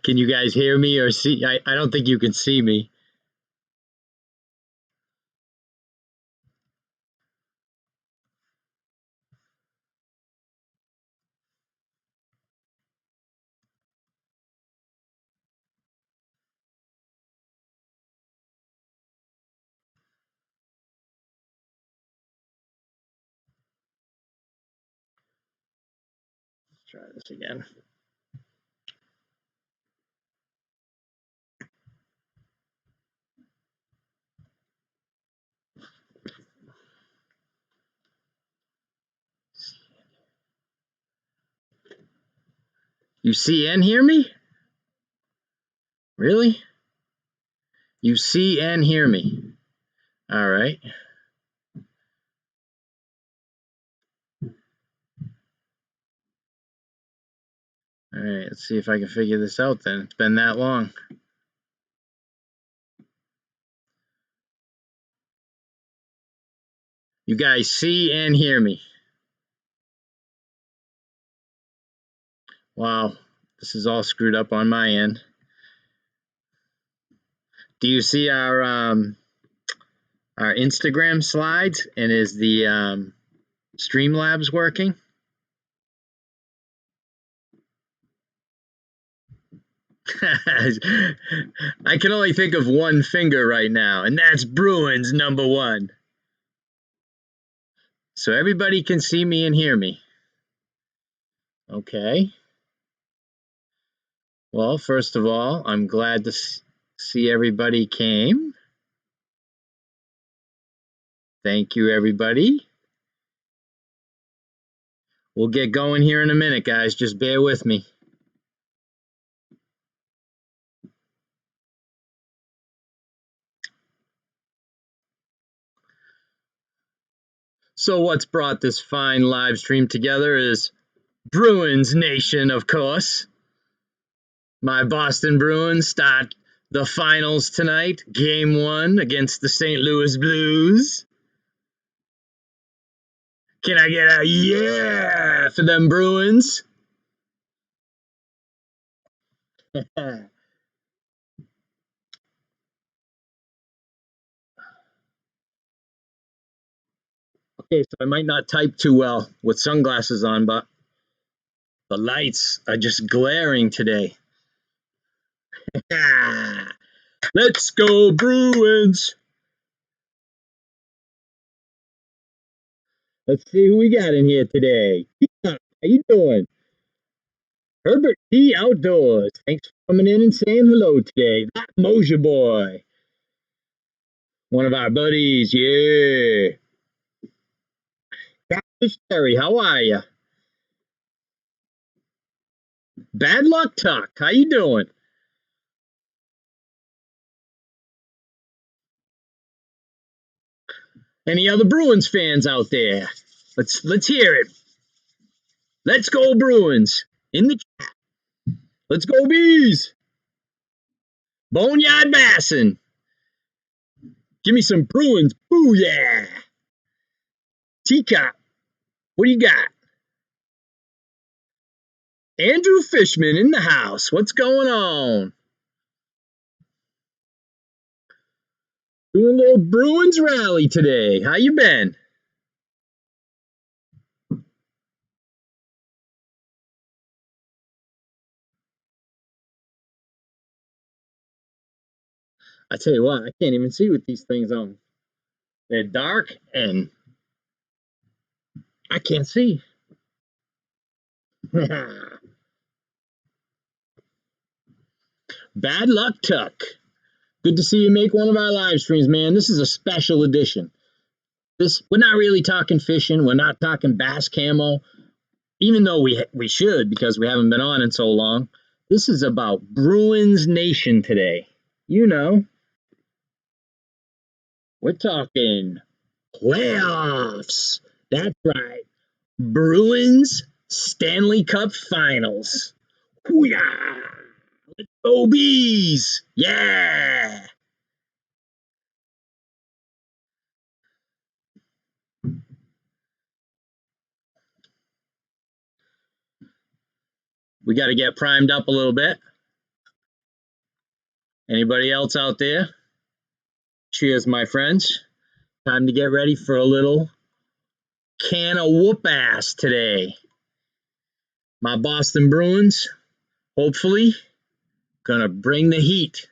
Can you guys hear me or see? I don't think you can see me. Let's try this again. You see and hear me? Really? You see and hear me. All right. All right, let's see if I can figure this out then. It's been that long. You guys see and hear me. Wow, this is all screwed up on my end. Do you see our Instagram slides? And is the Streamlabs working? I can only think of one finger right now, and that's Bruins #1. So everybody can see me and hear me. Okay. Well, first of all, I'm glad to see everybody came. Thank you, everybody. We'll get going here in a minute, guys. Just bear with me. So what's brought this fine live stream together is Bruins Nation, of course. My Boston Bruins start the finals tonight, game 1 against the St. Louis Blues. Can I get a yeah for them Bruins? Okay, so I might not type too well with sunglasses on, but the lights are just glaring today. Let's go Bruins! Let's see who we got in here today. How you doing? Herbert T. Outdoors. Thanks for coming in and saying hello today. That Mosier boy. One of our buddies, yeah. Cactus Terry, how are you? Bad Luck Tuck, how you doing? Any other Bruins fans out there? Let's hear it. Let's go Bruins in the chat. Let's go Bees. Boneyard Bassin. Give me some Bruins. Boo yeah. Teacup. What do you got? Andrew Fishman in the house. What's going on? Doing a little Bruins rally today. How you been? I tell you what, I can't even see with these things on. They're dark and I can't see. Bad Luck Tuck. Good to see you make one of our live streams, man. This is a special edition. We're not really talking fishing. We're not talking bass camo, even though we should because we haven't been on in so long. This is about Bruins Nation today. You know, we're talking playoffs. That's right. Bruins Stanley Cup Finals. Hoo-yah! Let's go Bees! Yeah! We got to get primed up a little bit. Anybody else out there? Cheers, my friends. Time to get ready for a little can of whoop ass today. My Boston Bruins, hopefully, gonna bring the heat.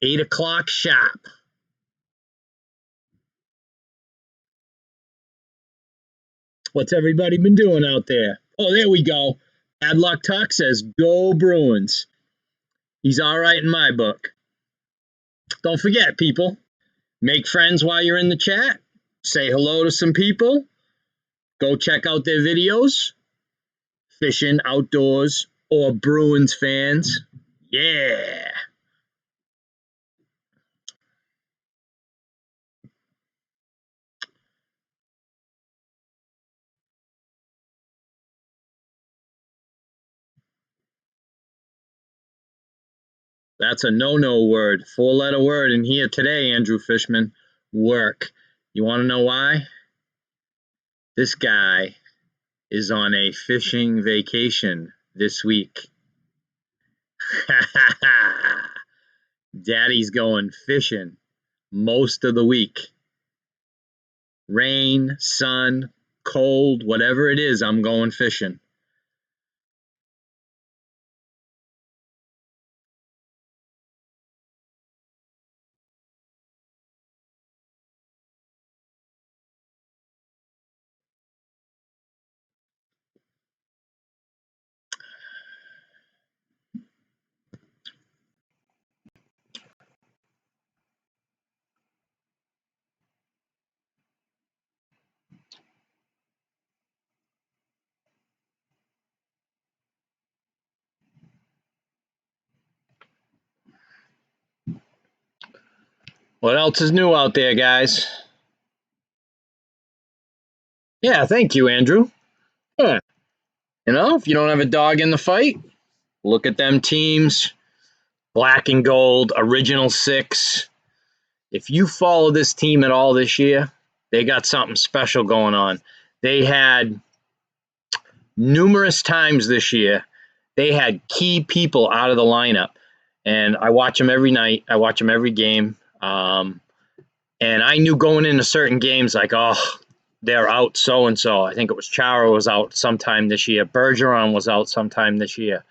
8 o'clock sharp. What's everybody been doing out there? Oh, there we go. Bad Luck Tuck says, go Bruins. He's all right in my book. Don't forget, people, make friends while you're in the chat. Say hello to some people. Go check out their videos. Fishing, outdoors, or Bruins fans. Yeah. That's a no-no word. 4-letter word in here today, Andrew Fishman. Work. You want to know why? This guy is on a fishing vacation this week. Daddy's going fishing most of the week. Rain, sun, cold, whatever it is, I'm going fishing. What else is new out there, guys? Yeah, thank you, Andrew. Yeah. You know, if you don't have a dog in the fight, look at them teams. Black and gold, original 6. If you follow this team at all this year, they got something special going on. They had numerous times this year, they had key people out of the lineup. And I watch them every night. I watch them every game. And I knew going into certain games, like, oh, they're out so-and-so. I think it was Chara was out sometime this year. Bergeron was out sometime this year.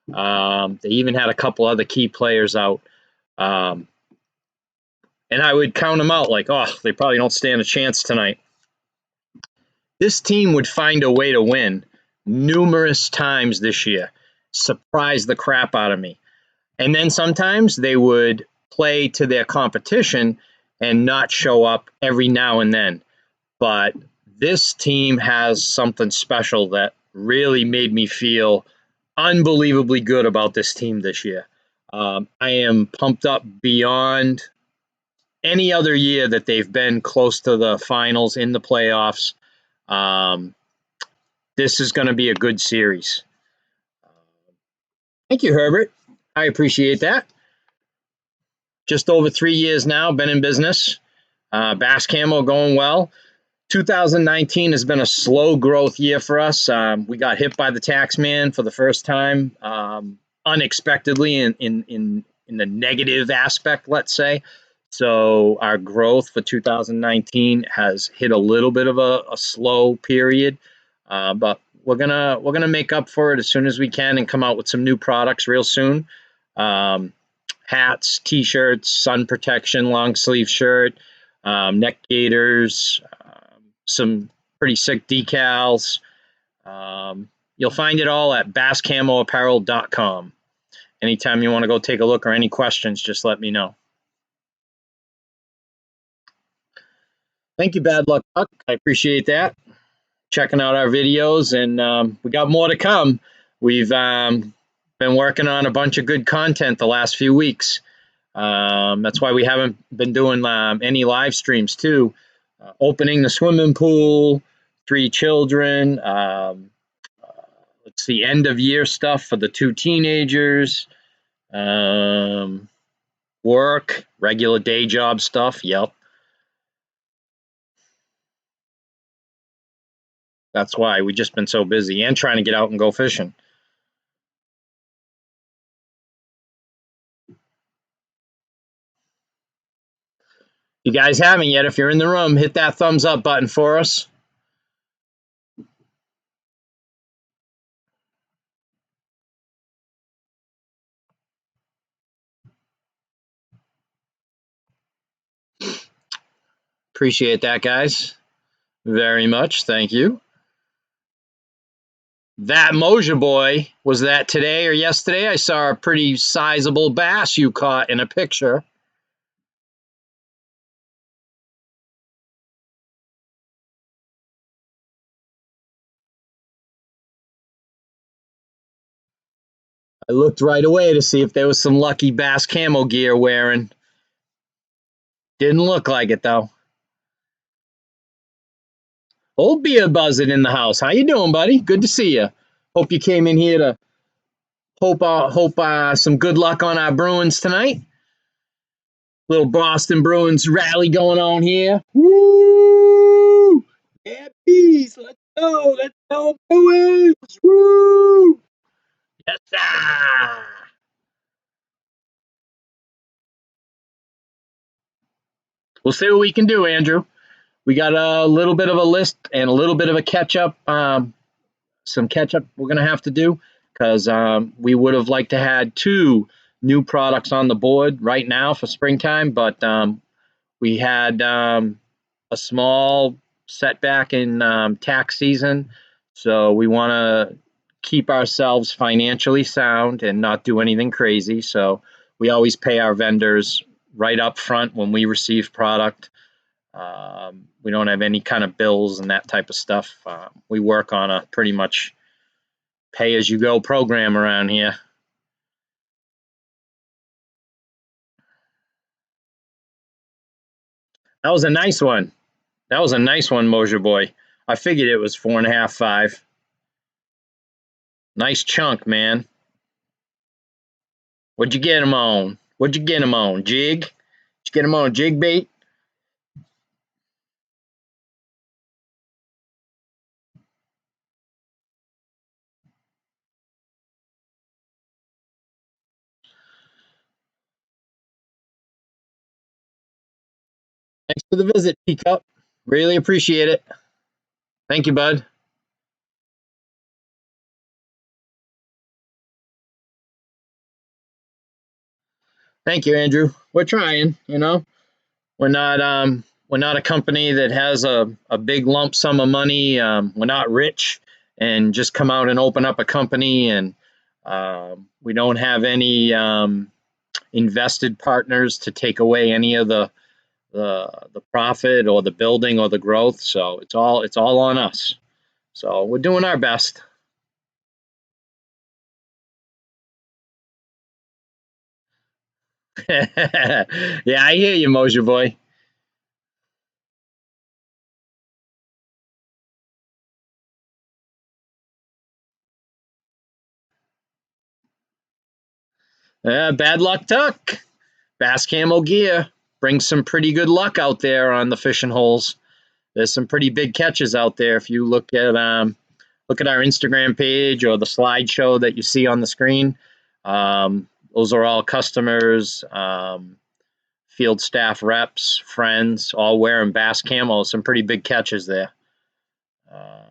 They even had a couple other key players out. And I would count them out like, oh, they probably don't stand a chance tonight. This team would find a way to win numerous times this year, surprise the crap out of me. And then sometimes they would play to their competition and not show up every now and then. But this team has something special that really made me feel unbelievably good about this team this year. I am pumped up beyond any other year that they've been close to the finals in the playoffs. This is going to be a good series. Thank you, Herbert. I appreciate that. Just over 3 years now, been in business. Bass Camo going well. 2019 has been a slow growth year for us. We got hit by the tax man for the first time, unexpectedly in the negative aspect, let's say. So our growth for 2019 has hit a little bit of a slow period, but we're gonna make up for it as soon as we can and come out with some new products real soon. Hats, t-shirts, sun protection, long sleeve shirt, neck gaiters, some pretty sick decals. You'll find it all at basscamoapparel.com. Anytime you want to go take a look or any questions, just let me know. Thank you, Bad Luck Buck. I appreciate that. Checking out our videos, and we got more to come. We've been working on a bunch of good content the last few weeks. That's why we haven't been doing any live streams too. Opening the swimming pool, 3 children. Let's see, end of year stuff for the 2 teenagers. Work, regular day job stuff. Yep. That's why we've just been so busy and trying to get out and go fishing. You guys haven't yet, if you're in the room, hit that thumbs up button for us. Appreciate that, guys. Very much. Thank you. That Moja boy, was that today or yesterday? I saw a pretty sizable bass you caught in a picture. I looked right away to see if there was some lucky bass camo gear wearing. Didn't look like it though. Old beer buzzing in the house. How you doing, buddy? Good to see you. Hope you came in here to hope some good luck on our Bruins tonight. Little Boston Bruins rally going on here. Woo! Yeah, bees. Let's go, Bruins. Woo! Yes, sir. We'll see what we can do, Andrew. We got a little bit of a list and a little bit of a catch up. Some catch up we're gonna have to do because we would have liked to had two new products on the board right now for springtime, but we had a small setback in tax season, so we want to keep ourselves financially sound and not do anything crazy. So we always pay our vendors right up front when we receive product. We don't have any kind of bills and that type of stuff. We work on a pretty much pay as you go program around here. That was a nice one. That was a nice one, Moja boy. I figured it was 4.5, 5. Nice chunk, man. What'd you get him on? What'd you get him on? Jig? Did you get him on a jig bait? Thanks for the visit, Teacup. Really appreciate it. Thank you, bud. Thank you, Andrew. We're trying, you know. We're not a company that has a big lump sum of money. We're not rich and just come out and open up a company, and we don't have any invested partners to take away any of the profit or the building or the growth. So it's all on us. So we're doing our best. Yeah, I hear you, Mosier boy. Bad luck tuck. Bass Camo gear brings some pretty good luck out there on the fishing holes. There's some pretty big catches out there. If you look at our Instagram page or the slideshow that you see on the screen, those are all customers, field staff reps, friends, all wearing Bass Camo. Some pretty big catches there. A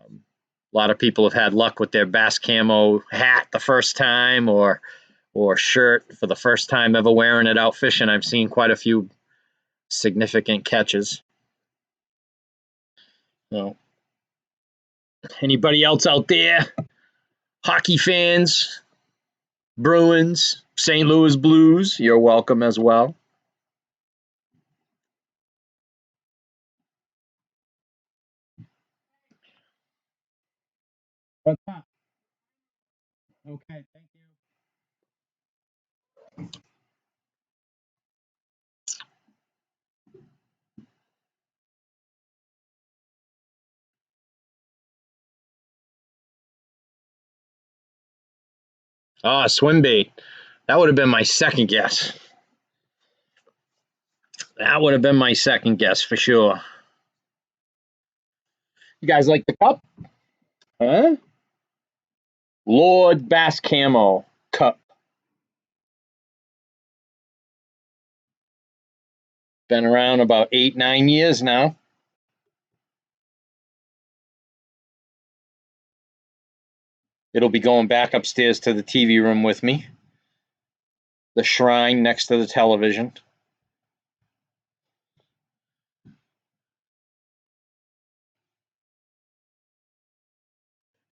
lot of people have had luck with their Bass Camo hat the first time, or shirt for the first time ever wearing it out fishing. I've seen quite a few significant catches. So, anybody else out there? Hockey fans, Bruins, St. Louis Blues, you're welcome as well. What's up? Okay, thank you. Ah, swim bait. That would have been my second guess. That would have been my second guess for sure. You guys like the cup? Huh? Lord Bass Camo cup. Been around about 8-9 years now. It'll be going back upstairs to the TV room with me. The shrine next to the television.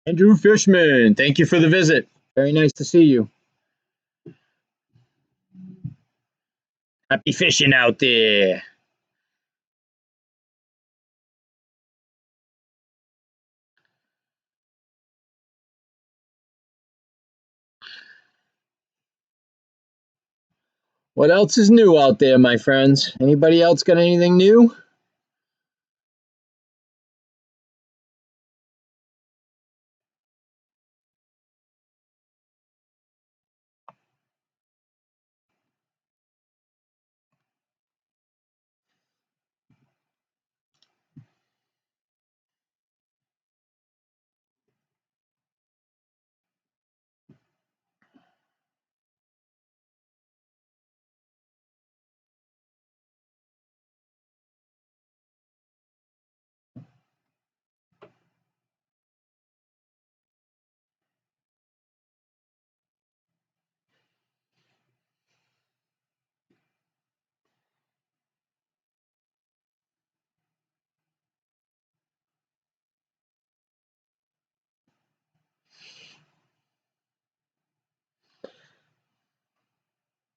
Andrew Fishman, thank you for the visit. Very nice to see you. Happy fishing out there. What else is new out there, my friends? Anybody else got anything new?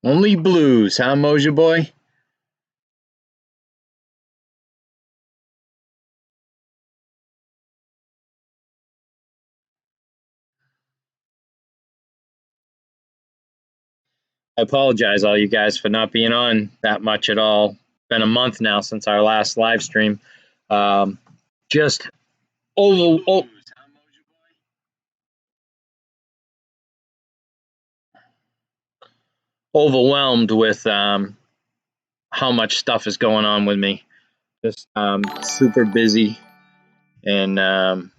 Only blues, huh, Moja boy? I apologize, all you guys, for not being on that much at all. Been a month now since our last live stream. Just overwhelmed with how much stuff is going on with me. Just super busy. And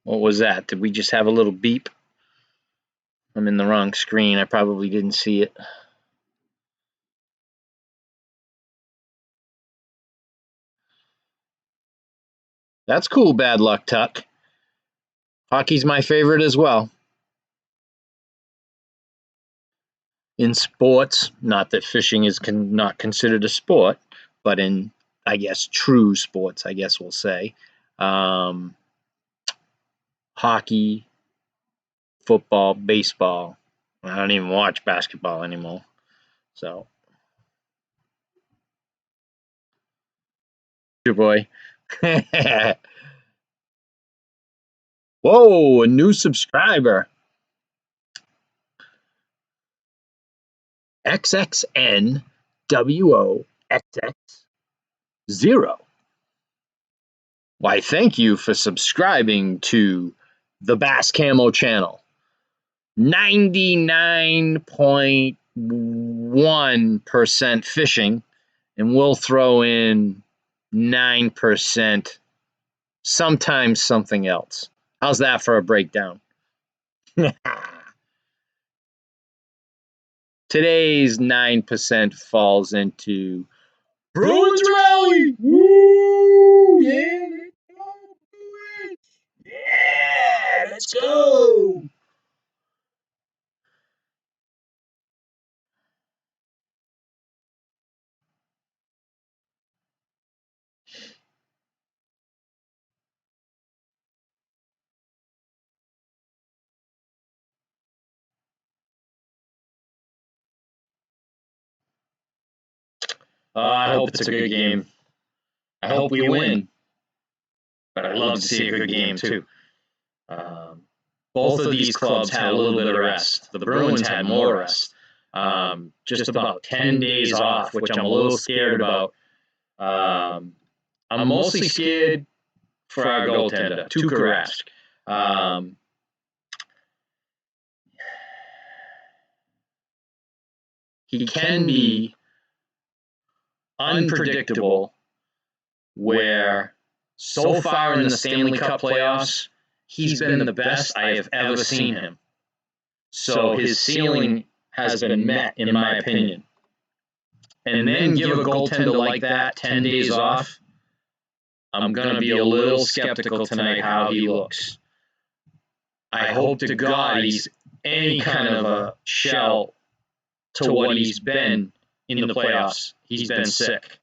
what was that? Did we just have a little beep? I'm in the wrong screen. I probably didn't see it. That's cool, Bad Luck Tuck. Hockey's my favorite as well. In sports, not that fishing is not considered a sport, but in, I guess, true sports, I guess we'll say. Hockey, football, baseball. I don't even watch basketball anymore. So, your boy. Whoa, a new subscriber. XXNWOXX0. Why, thank you for subscribing to the Bass Camo channel. 99.1% fishing, and we'll throw in 9% sometimes something else. How's that for a breakdown? Today's 9% falls into Bruins rally. Woo! Yeah, let's go, Bruins! Yeah, let's go. I hope it's a good game. I hope we win. But I'd love to see a good game, too. Both of these clubs had a little bit of rest. The Bruins had more rest. Just about 10 days off, which I'm a little scared about. I'm mostly scared for our goaltender, Tuukka Rask. He can be unpredictable, where so far in the Stanley Cup playoffs, he's been the best I have ever seen him. So his ceiling has been met, in my opinion. and then give a goaltender like that 10 days off, I'm going to be a little skeptical tonight how he looks. I hope to God he's any kind of a shell to what he's been in the playoffs. He's been sick.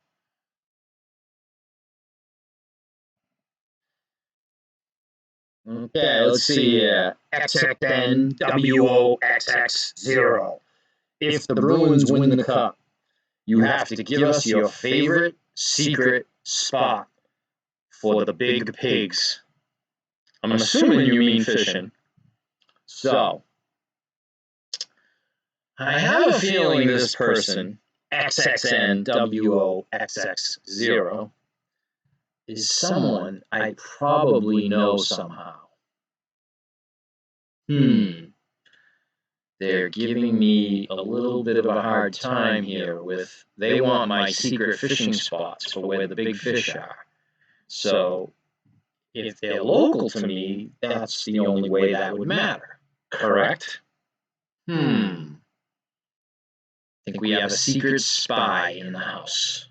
Okay, let's see here. XXNWOXX0. If the Bruins win the cup, You have to give us your favorite secret spot for the big pigs. I'm assuming you mean fishing. So, I have a feeling this person, XXNWOXX0, is someone I probably know somehow. They're giving me a little bit of a hard time here with, they want my secret fishing spots for where the big fish are. So, if they're local to me, that's the only way that would matter. Correct? I think we have a secret spy in the house.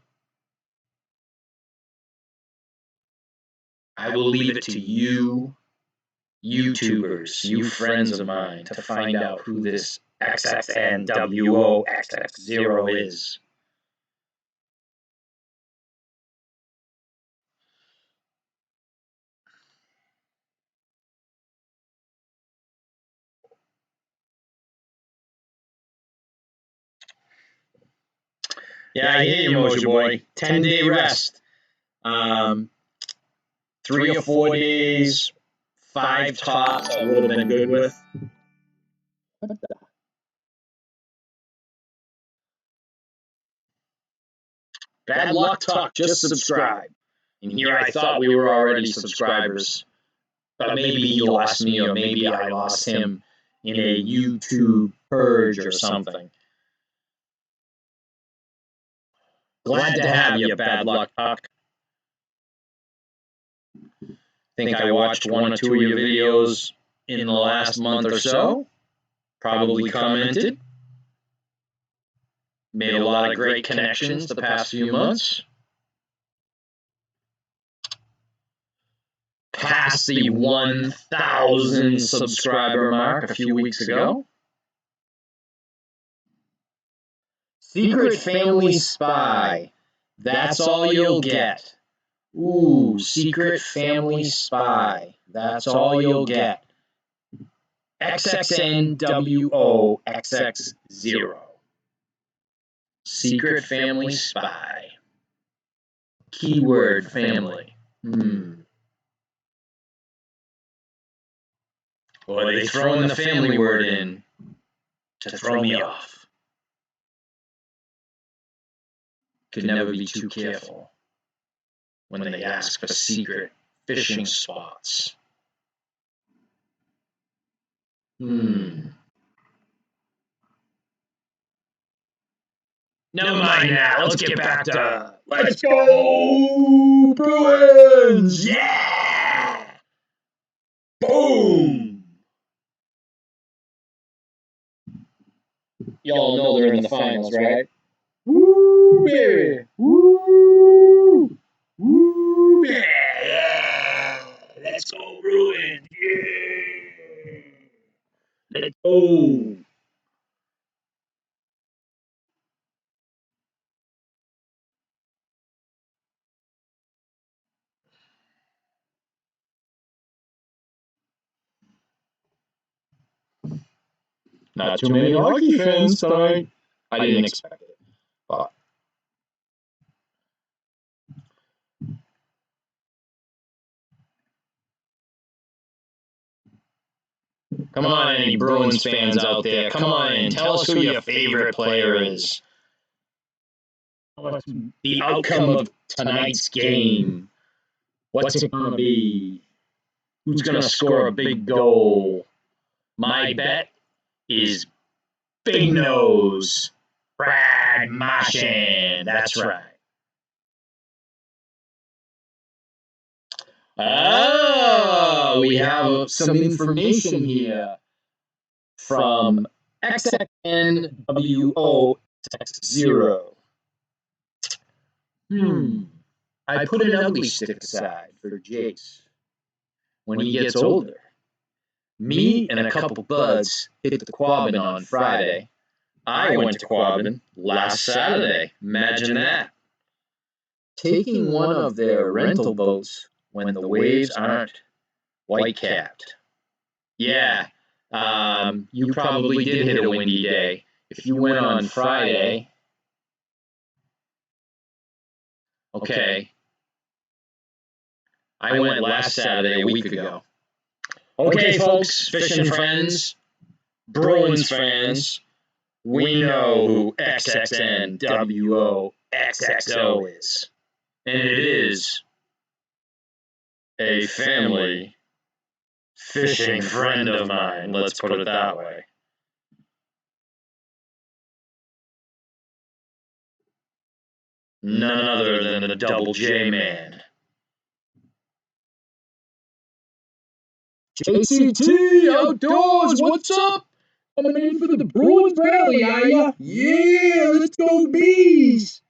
I will leave it to you, YouTubers, you friends of mine, to find out who this XXNWOXX0 is. Yeah, I hear you, Mojo Boy. 10-day rest. 3 or 4 days, 5 tops, I would have been good with. Bad luck talk, just subscribe. And here I thought we were already subscribers. But maybe he lost me, or maybe I lost him in a YouTube purge or something. Glad to have you, Bad Luck Talk. Think I watched 1 or 2 of your videos in the last month or so. Probably commented. Made a lot of great connections the past few months. Passed the 1,000 subscriber mark a few weeks ago. Secret Family Spy. That's all you'll get. Ooh, Secret Family Spy. That's all you'll get. XXNWOXX0. Secret Family Spy. Keyword family. Or are they throwing the family word in to throw me off? Could never be too careful when they ask for secret fishing spots. Never mind now. Let's get back to... Let's go, Bruins! Yeah! Boom! Y'all know they're in the finals, right? Woo, baby! Woo! Woo, baby! Yeah! Let's go, Bruins! Yeah! Let's go! Not too many hockey fans tonight. I didn't expect it, but come on, any Bruins fans out there, come on in. Tell us who your favorite player is. What's the outcome of tonight's game? What's it going to be? Who's going to score a big goal? My bet is Big Nose. Brad Marchand. That's right. Oh, we have some information here from XXNWOXX0. I put an ugly stick aside for Jace. When he gets older, me and a couple buds hit the Quabbin on Friday. I went to Quabbin last Saturday. Imagine that. Taking one of their rental boats when the waves aren't white-capped. Yeah, you probably did hit a windy day. If you went on Friday, okay, I went last Saturday, a week ago. Okay, folks, fishing friends, Bruins fans, we know who XXNWOXXO is. And it is a family fishing friend of mine, let's put it that way. None other than the Double J Man. JCT Outdoors, what's up? Coming in for the Bruins rally, are ya? Yeah, let's go bees!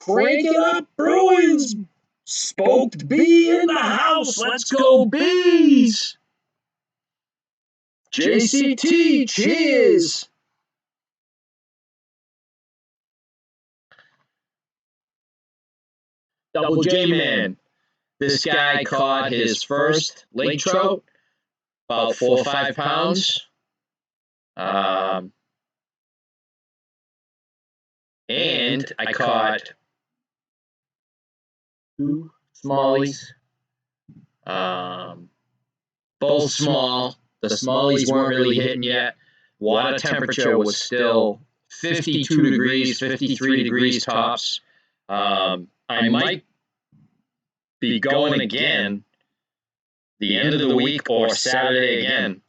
Crank it up, Bruins! Spoked bee in the house, let's go bees! JCT, cheers! Double J Man. This guy caught his first lake trout, about 4 or 5 pounds. And I caught 2 smallies. Both small. The smallies weren't really hitting yet. Water temperature was still 52 degrees, 53 degrees tops. I might be going again the end of the week or Saturday again.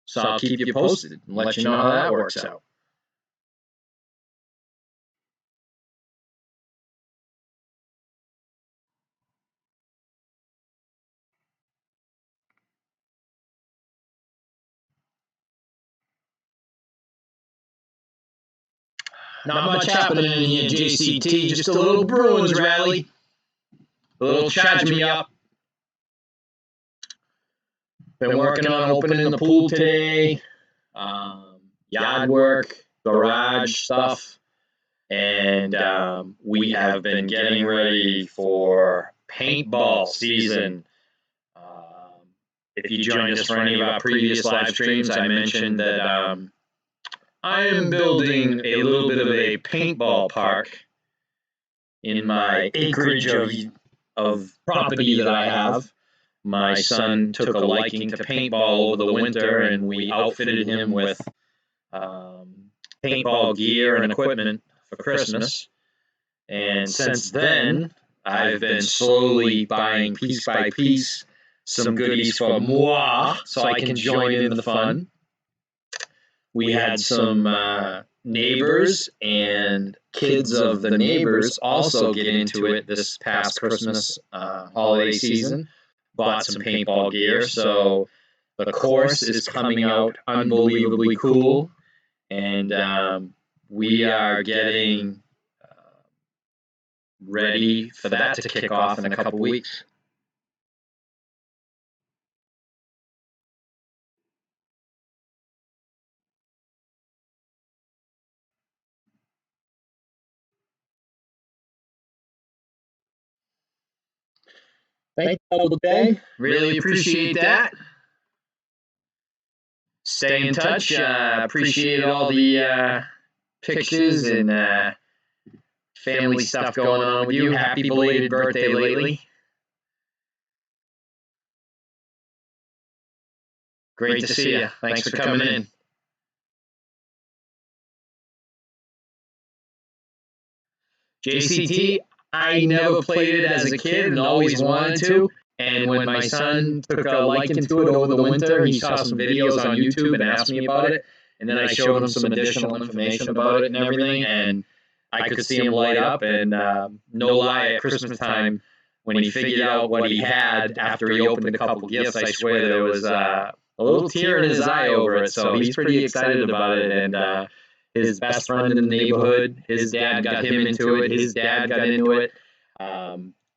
So I'll keep you posted and let you know how that works out. Not much happening in here, JCT. Just a little Bruins rally. A little charge me up. Been working on opening the pool today. Yard work, garage stuff. And we have been getting ready for paintball season. If you joined us for any of our previous live streams, I mentioned that I am building a little bit of a paintball park in my acreage of property that I have. My son took a liking to paintball over the winter, and we outfitted him with paintball gear and equipment for Christmas. And since then, I've been slowly buying piece by piece some goodies for moi so I can join in the fun. We had some neighbors and kids of the neighbors also get into it this past Christmas holiday season. Bought some paintball gear, so the course is coming out unbelievably cool, and we are getting ready for that to kick off in a couple weeks. Thank you, Double J. Really appreciate that. Stay in touch. Appreciate all the pictures and family stuff going on with you. Happy belated birthday lately. Great to see you. Thanks for coming in. JCT, I never played it as a kid and always wanted to. And when my son took a liking to it over the winter, he saw some videos on YouTube and asked me about it. And then I showed him some additional information about it and everything. And I could see him light up. And no lie, at Christmas time, when he figured out what he had after he opened a couple gifts, I swear there was a little tear in his eye over it, so he's pretty excited about it. And his best friend in the neighborhood, his dad got him into it. His dad got into it.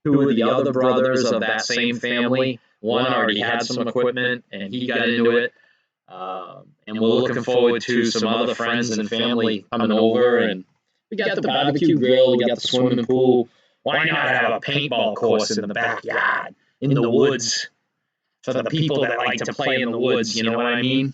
Two of the other brothers of that same family, one already had some equipment, and he got into it. And we're looking forward to some other friends and family coming over. And we got the barbecue grill, we got the swimming pool. Why not have a paintball course in the backyard, in the woods, for the people that like to play in the woods, you know what I mean?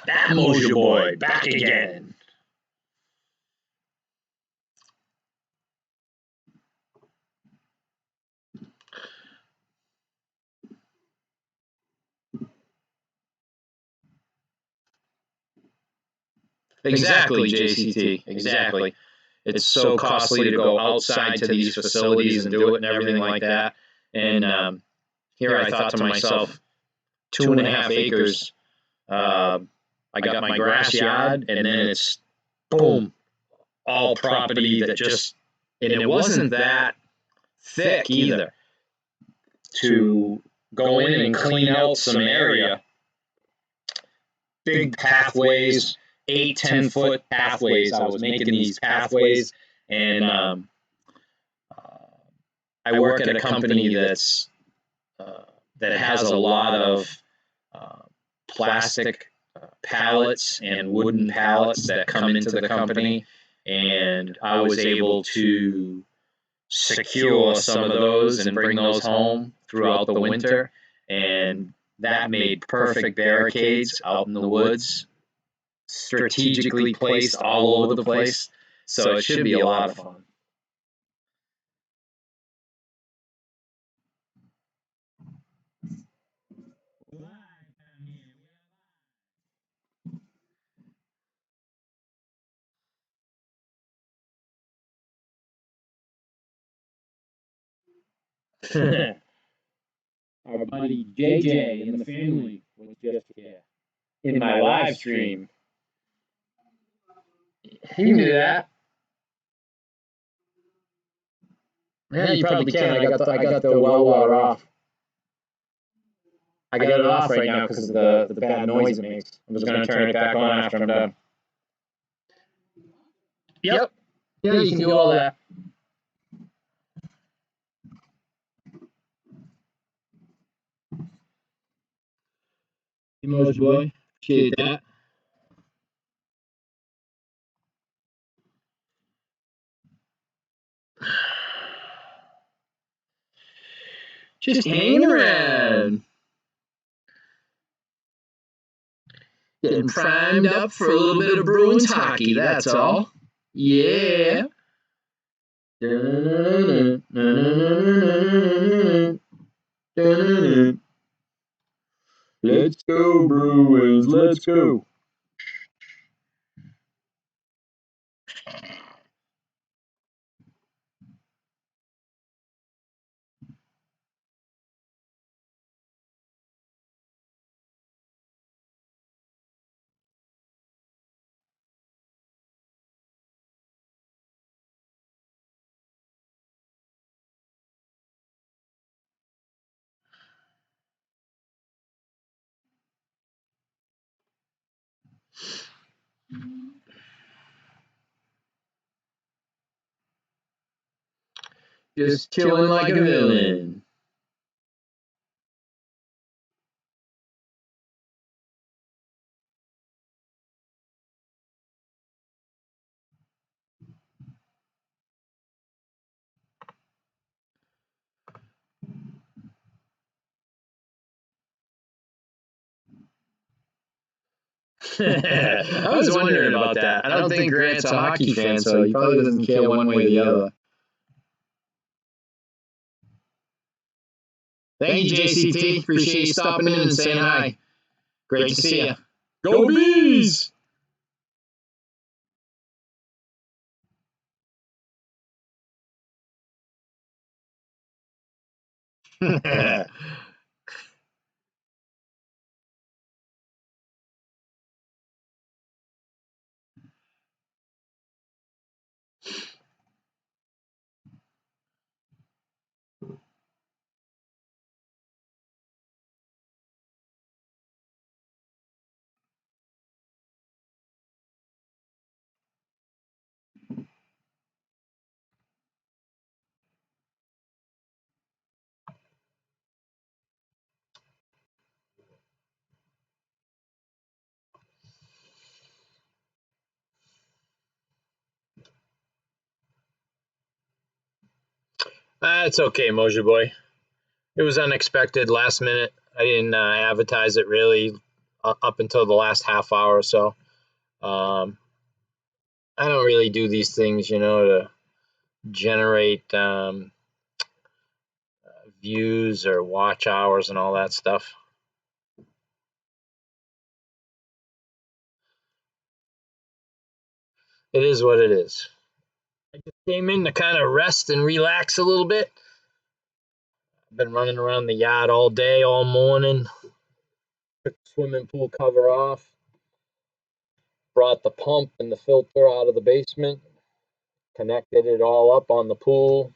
That Mosier boy, back again. Exactly, JCT. Exactly. It's so costly to go outside to these facilities and do it and everything like that. And here I thought to myself, 2.5 acres. I got my grass yard, and then it's boom, all property that just, and it wasn't that thick either to go in and clean out some area. Big pathways, 8-10 foot pathways. I was making these pathways, and I work at a company that's that has a lot of plastic pallets and wooden pallets that come into the company, and I was able to secure some of those and bring those home throughout the winter, and that made perfect barricades out in the woods, strategically placed all over the place, so it should be a lot of fun. Our buddy JJ and the family was just here in my live stream. You can do that. Yeah, you probably can. I got the well water off. I got it off right now because of the bad noise it makes. I'm just going to turn it back on after I'm done. Yep. Yeah, you can do all that. Emoji boy, appreciate that. Just hanging around. Getting primed up for a little bit of Bruins hockey, that's all. Yeah. Let's go, Bruins, let's go. Just chilling like a villain. I was wondering about that. I don't think Grant's a hockey fan, so he probably doesn't care one way or the other. Thank you, JCT. Appreciate you stopping in and saying hi. Great to see you. Go Bees! It's okay, Mojo Boy. It was unexpected, last minute. I didn't advertise it really up until the last half hour or so. Um, I don't really do these things, to generate views or watch hours and all that stuff. It is what it is. I just came in to kind of rest and relax a little bit. I've been running around the yard all day, all morning. Took the swimming pool cover off. Brought the pump and the filter out of the basement. Connected it all up on the pool.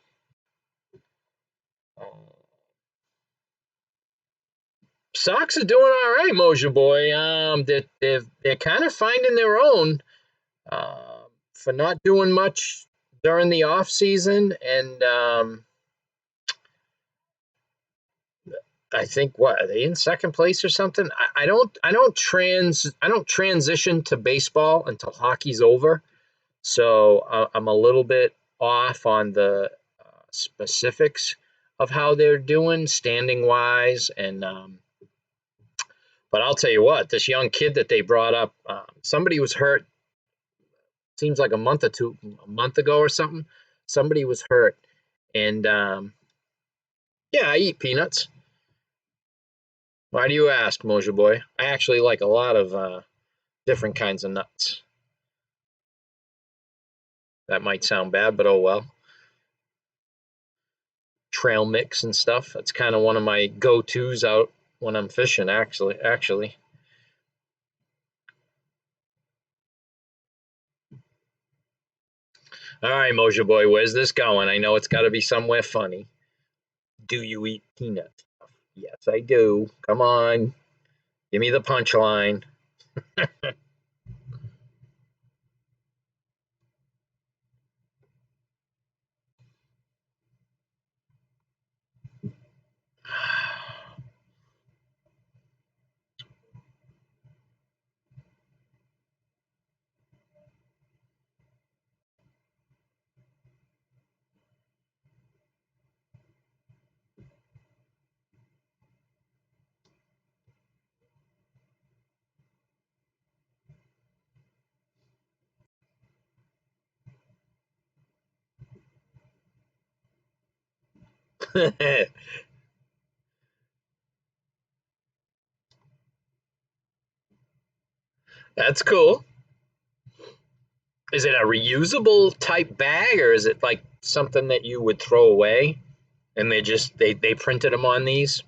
Sox are doing all right, Mojo Boy. They're kind of finding their own for not doing much during the off season, and I think what are they in second place or something? I don't transition to baseball until hockey's over, so I'm a little bit off on the specifics of how they're doing standing wise, and but I'll tell you what, this young kid that they brought up, somebody was hurt. Seems like a month ago or something. Somebody was hurt, and yeah, I eat peanuts. Why do you ask, Mojo Boy? I actually like a lot of different kinds of nuts. That might sound bad, but oh well. Trail mix and stuff. That's kind of one of my go-tos out when I'm fishing. Actually. All right, Mojo Boy, where's this going? I know it's got to be somewhere funny. Do you eat peanuts? Yes, I do. Come on, give me the punchline. That's cool. Is it a reusable type bag, or is it like something that you would throw away? And they printed them on these.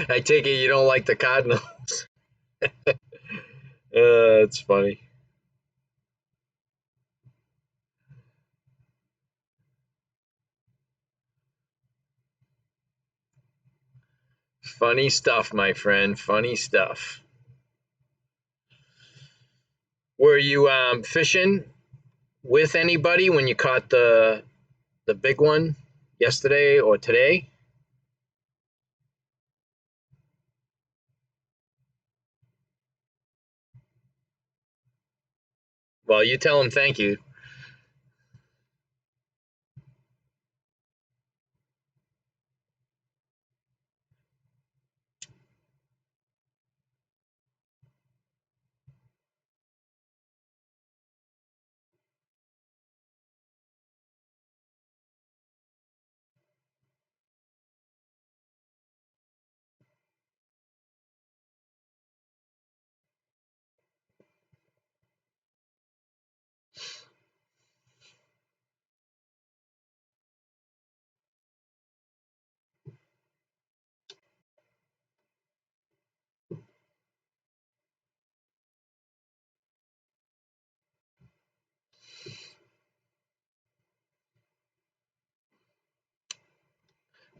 I take it you don't like the Cardinals. It's funny. Funny stuff, my friend. Funny stuff. Were you fishing with anybody when you caught the big one yesterday or today? Well, you tell him thank you.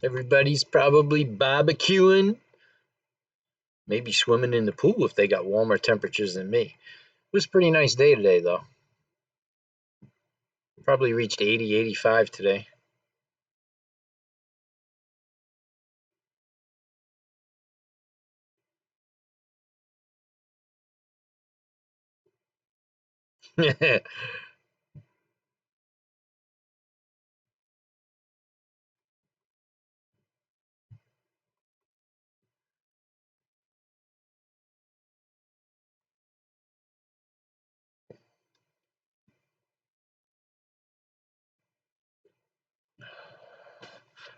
Everybody's probably barbecuing, maybe swimming in the pool if they got warmer temperatures than me. It was a pretty nice day today, though. Probably reached 80, 85 today.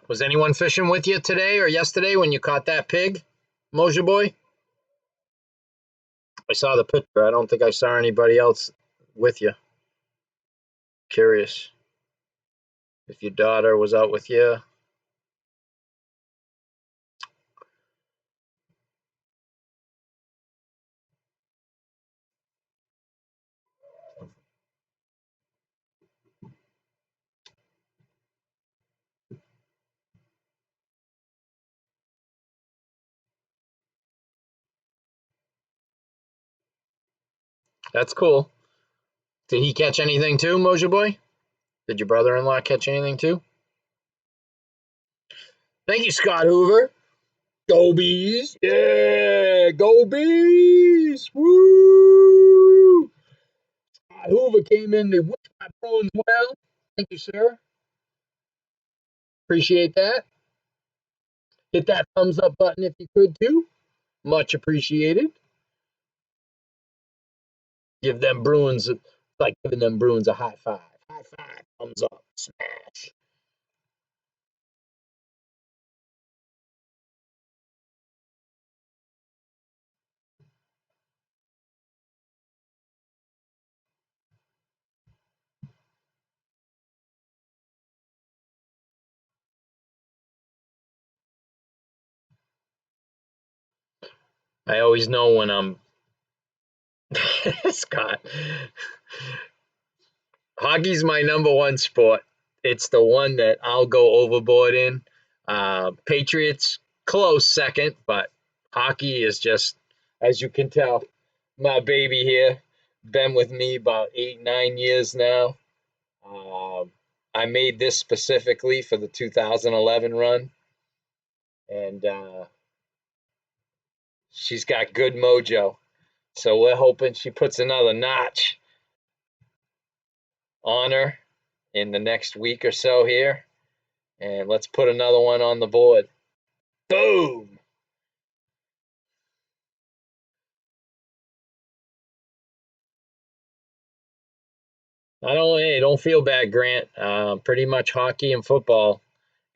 Was anyone fishing with you today or yesterday when you caught that pig, Moja boy? I saw the picture. I don't think I saw anybody else with you. Curious if your daughter was out with you. That's cool. Did he catch anything too, Moja boy? Did your brother-in-law catch anything too? Thank you, Scott Hoover. Go Bees! Yeah, go Bees! Woo! Scott Hoover came in to wish my Bruins well. Thank you, sir. Appreciate that. Hit that thumbs up button if you could too. Much appreciated. Give them Bruins, like giving them Bruins a high five. High five, thumbs up, smash. I always know when I'm Scott. Hockey's my number one sport. It's the one that I'll go overboard in. Patriots, close second, but hockey is just, as you can tell, my baby here. Been with me about 8, 9 years now. I made this specifically for the 2011 run, and she's got good mojo. So we're hoping she puts another notch on her in the next week or so here. And let's put another one on the board. Boom! Don't feel bad, Grant. Pretty much hockey and football,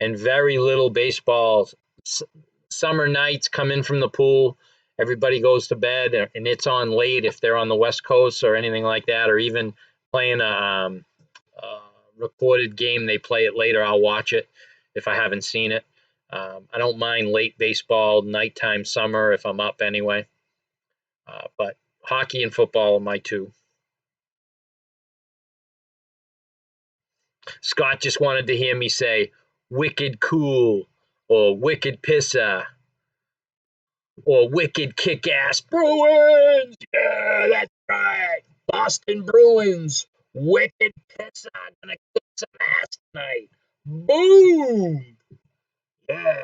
and very little baseball. Summer nights, come in from the pool, everybody goes to bed, and it's on late if they're on the West Coast or anything like that, or even playing a recorded game, they play it later. I'll watch it if I haven't seen it. I don't mind late baseball, nighttime, summer if I'm up anyway. But hockey and football are my two. Scott just wanted to hear me say wicked cool or wicked pissa or wicked kick-ass Bruins. Yeah, that's right. Boston Bruins. Wicked pissa. Gonna kick some ass tonight. Boom. Yeah.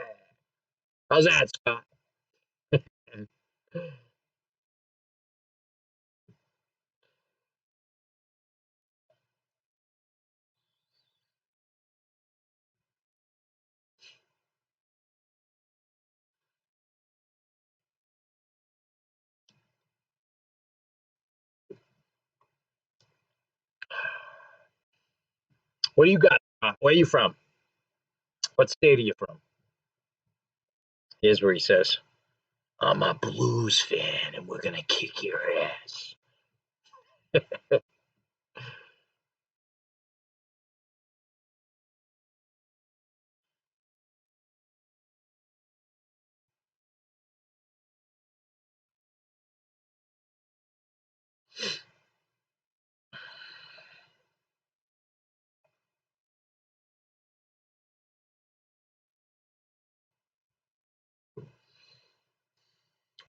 How's that, Scott? What do you got? Where are you from? What state are you from? Here's where he says, I'm a Blues fan and we're gonna kick your ass.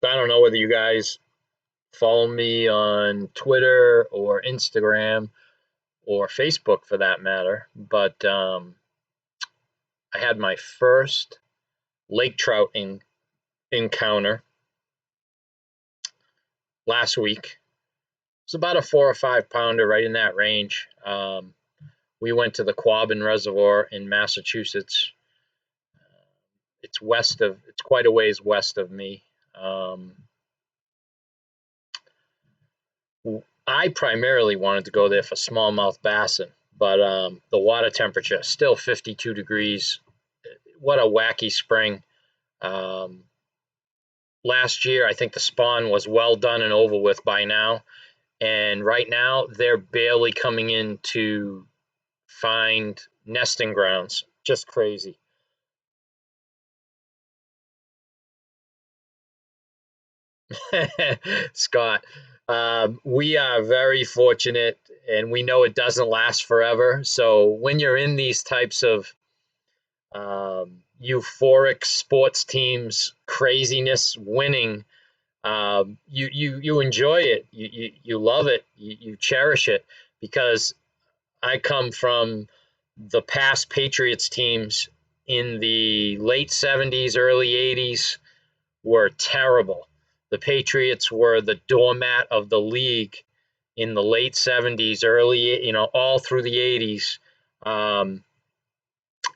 I don't know whether you guys follow me on Twitter or Instagram or Facebook for that matter, but I had my first lake trout encounter last week. It's about a 4 or 5 pounder, right in that range. We went to the Quabbin Reservoir in Massachusetts. It's quite a ways west of me. I primarily wanted to go there for smallmouth bassin, but the water temperature still 52 degrees. What a wacky spring. Last year, I think the spawn was well done and over with by now. And right now, they're barely coming in to find nesting grounds. Just crazy. Scott, we are very fortunate, and we know it doesn't last forever. So when you're in these types of euphoric sports teams, craziness, winning, you enjoy it, you love it, you cherish it, because I come from the past Patriots teams in the late 70s, early 80s were terrible. The Patriots were the doormat of the league in the late 70s, early, all through the 80s.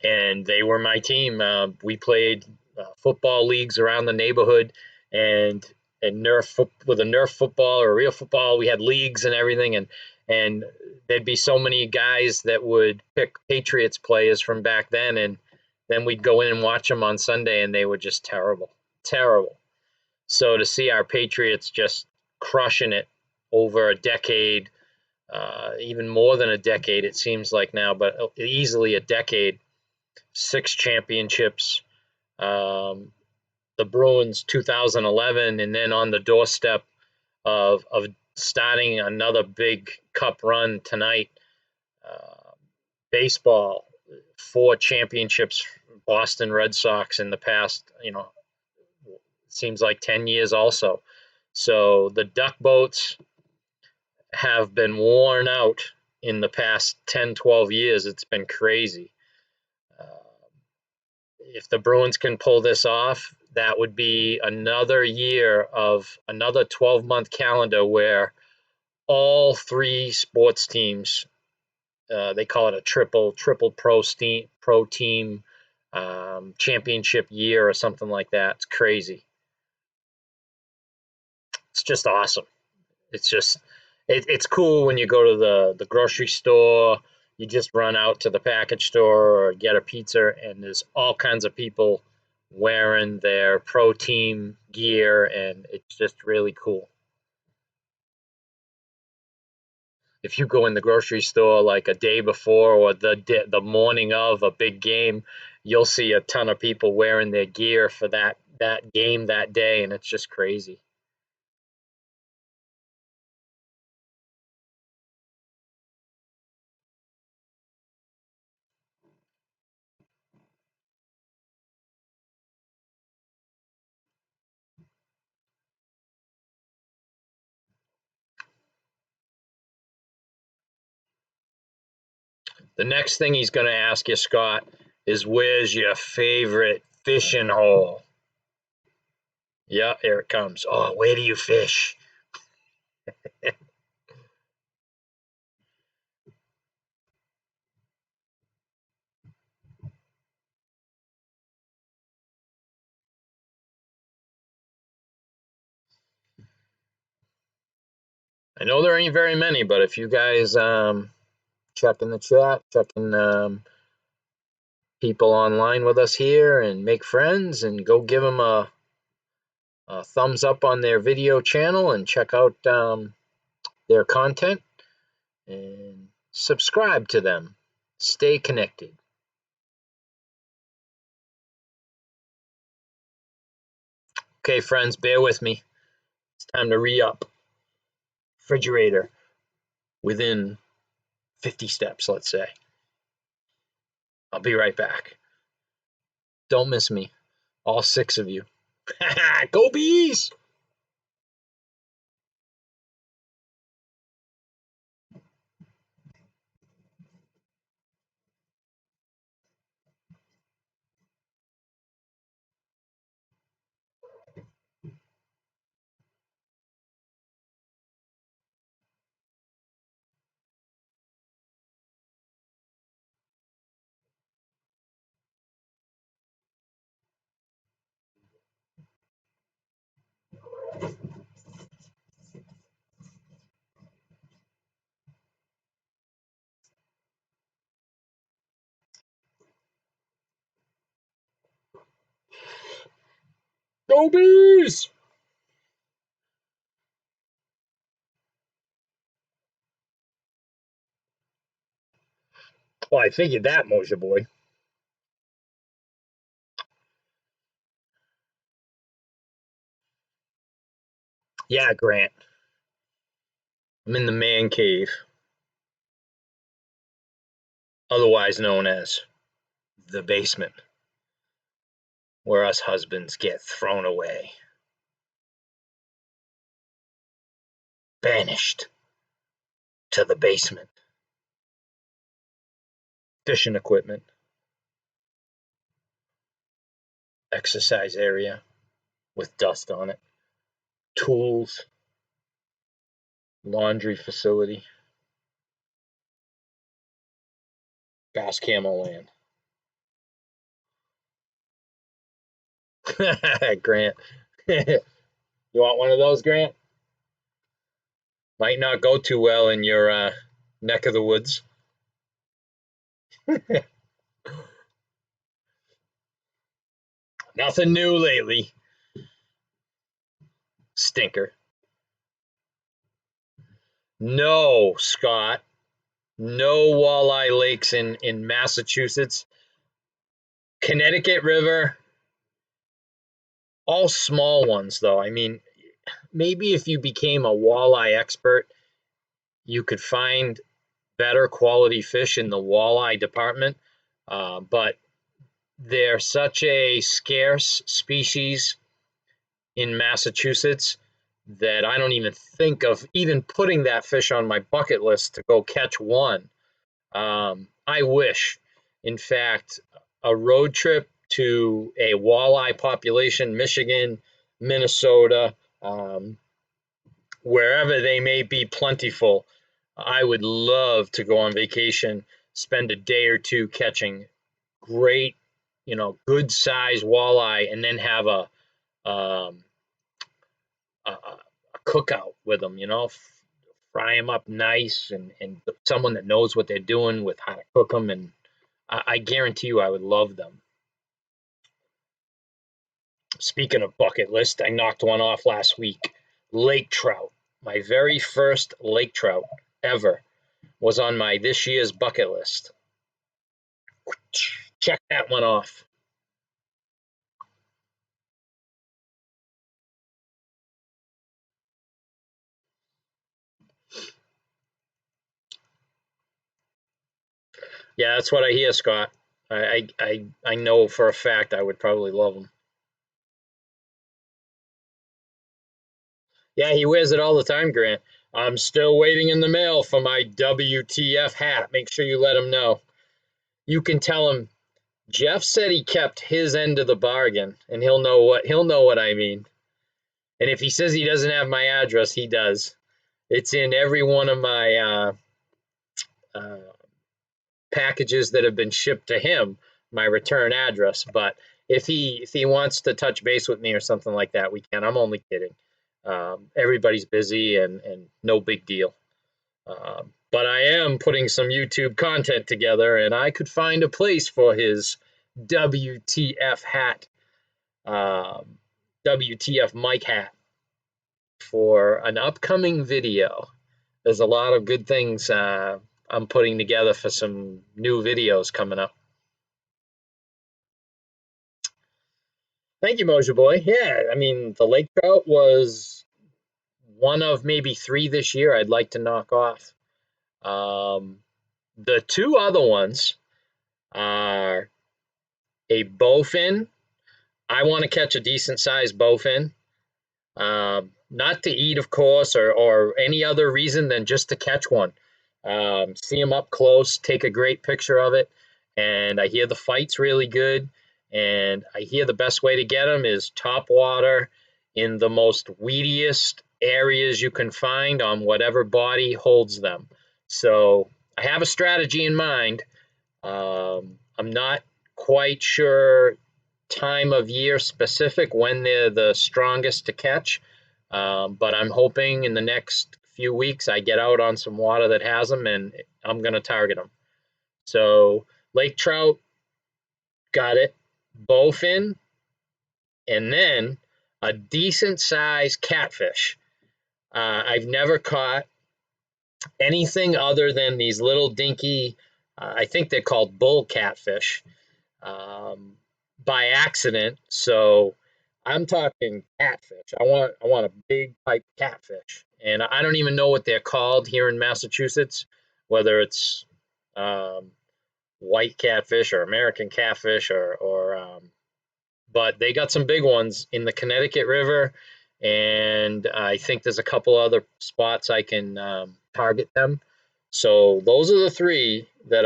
And they were my team. We played football leagues around the neighborhood, and with a Nerf football or a real football, we had leagues and everything, and there'd be so many guys that would pick Patriots players from back then, and then we'd go in and watch them on Sunday, and they were just terrible, terrible. So to see our Patriots just crushing it over a decade, even more than a decade, it seems like now, but easily a decade. 6 championships, the Bruins 2011, and then on the doorstep of starting another big cup run tonight. Baseball, 4 championships, Boston Red Sox in the past, seems like 10 years also. So the duck boats have been worn out in the past 10, 12 years. It's been crazy. If the Bruins can pull this off, that would be another year of another 12-month calendar where all 3 sports teams, they call it a triple pro team championship year or something like that. It's crazy. It's just awesome. It's cool when you go to the grocery store. You just run out to the package store or get a pizza, and there's all kinds of people wearing their pro team gear, and it's just really cool. If you go in the grocery store like a day before or the morning of a big game, you'll see a ton of people wearing their gear for that game that day, and it's just crazy. The next thing he's going to ask you, Scott, is where's your favorite fishing hole? Yeah, here it comes. Oh, where do you fish? I know there ain't very many, but if you guys check in the chat, checking people online with us here, and make friends, and go give them a thumbs up on their video channel, and check out their content, and subscribe to them. Stay connected. Okay, friends, bear with me. It's time to re-up. Refrigerator within 50 steps, let's say. I'll be right back. Don't miss me. All 6 of you. Go Bees! Go Bees! Well, I figured that, Mojo boy. Yeah, Grant. I'm in the man cave, otherwise known as the basement, where us husbands get thrown away, banished to the basement. Fishing equipment, exercise area with dust on it, tools, laundry facility, Bass Camo land. Grant. You want one of those, Grant? Might not go too well in your neck of the woods. Nothing new lately. Stinker. No, Scott. No walleye lakes in Massachusetts. Connecticut River, all small ones, though. I mean, maybe if you became a walleye expert, you could find better quality fish in the walleye department. But they're such a scarce species in Massachusetts that I don't even think of even putting that fish on my bucket list to go catch one. I wish, in fact, a road trip to a walleye population, Michigan, Minnesota, wherever they may be plentiful, I would love to go on vacation, spend a day or two catching great, good size walleye, and then have um, a cookout with them, fry them up nice and someone that knows what they're doing with how to cook them. And I guarantee you I would love them. Speaking of bucket list, I knocked one off last week. Lake trout. My very first lake trout ever was on my this year's bucket list. Check that one off. Yeah, that's what I hear, Scott. I know for a fact I would probably love them. Yeah, he wears it all the time, Grant. I'm still waiting in the mail for my WTF hat. Make sure you let him know. You can tell him Jeff said he kept his end of the bargain, and he'll know what I mean. And if he says he doesn't have my address, he does. It's in every one of my packages that have been shipped to him, my return address. But if he wants to touch base with me or something like that, we can. I'm only kidding. Everybody's busy and no big deal. But I am putting some YouTube content together, and I could find a place for his WTF hat, WTF mic hat for an upcoming video. There's a lot of good things I'm putting together for some new videos coming up. Thank you, Mojo Boy. Yeah, I mean, the lake trout was one of maybe 3 this year I'd like to knock off. The 2 other ones are a bowfin. I want to catch a decent sized bowfin. Not to eat, of course, or any other reason than just to catch one. See them up close, take a great picture of it, and I hear the fight's really good, and I hear the best way to get them is top water in the most weediest areas you can find on whatever body holds them. So I have a strategy in mind. I'm not quite sure time of year specific when they're the strongest to catch, but I'm hoping in the next few weeks I get out on some water that has them, and I'm going to target them. So lake trout, got it. Bowfin, and then a decent-sized catfish. I've never caught anything other than these little dinky, I think they're called bull catfish, by accident. So I'm talking catfish. I want a big type catfish, and I don't even know what they're called here in Massachusetts, whether it's white catfish or American catfish or but they got some big ones in the Connecticut River, and I think there's a couple other spots I can target them. So those are the three that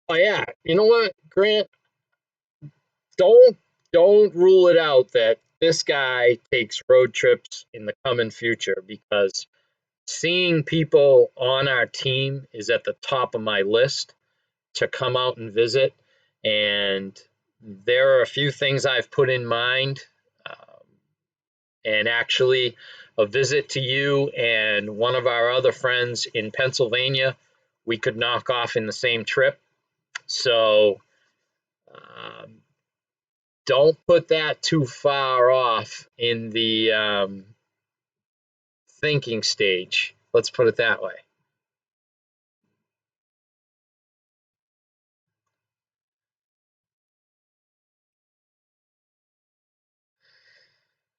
Oh yeah, you know what, Grant? Don't don't rule it out that this guy takes road trips in the coming future, because seeing people on our team is at the top of my list to come out and visit. And there are a few things I've put in mind. And actually, a visit to you and one of our other friends in Pennsylvania, we could knock off in the same trip. So um, don't put that too far off in the thinking stage. Let's put it that way.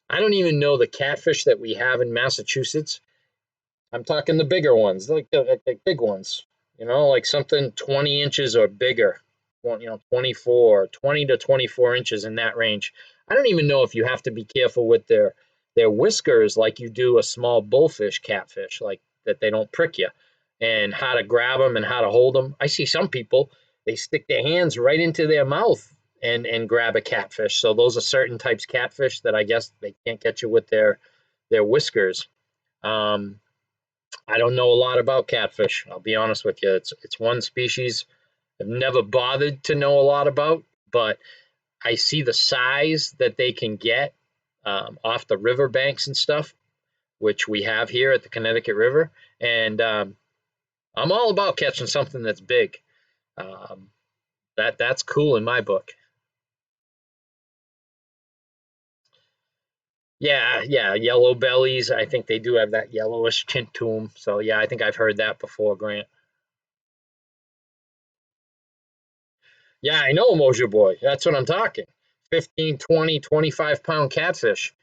I don't even know the catfish that we have in Massachusetts. I'm talking the bigger ones, like the big ones, like something 20 inches or bigger, 24, 20 to 24 inches, in that range. I don't even know if you have to be careful with their whiskers like you do a small bullfish catfish, like that they don't prick you, and how to grab them and how to hold them. I see some people, they stick their hands right into their mouth and grab a catfish. So those are certain types of catfish that I guess they can't get you with their whiskers. Um, I don't know a lot about catfish. I'll be honest with you. It's one species I've never bothered to know a lot about, but I see the size that they can get off the riverbanks and stuff, which we have here at the Connecticut River, and I'm all about catching something that's big. Um, that's cool in my book. Yeah, yellow bellies. I think they do have that yellowish tint to them. So yeah, I think I've heard that before, Grant. Yeah, I know, Mojo Boy. That's what I'm talking. 15, 20, 25 pound catfish.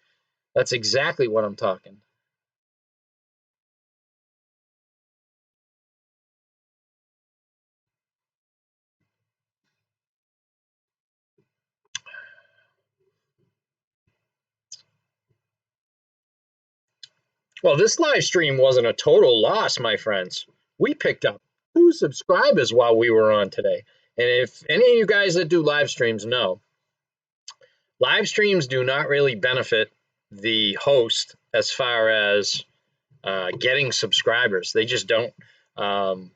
That's exactly what I'm talking. Well, this live stream wasn't a total loss, my friends. We picked up 2 subscribers while we were on today. And if any of you guys that do live streams know, live streams do not really benefit the host as far as getting subscribers. They just don't. Um,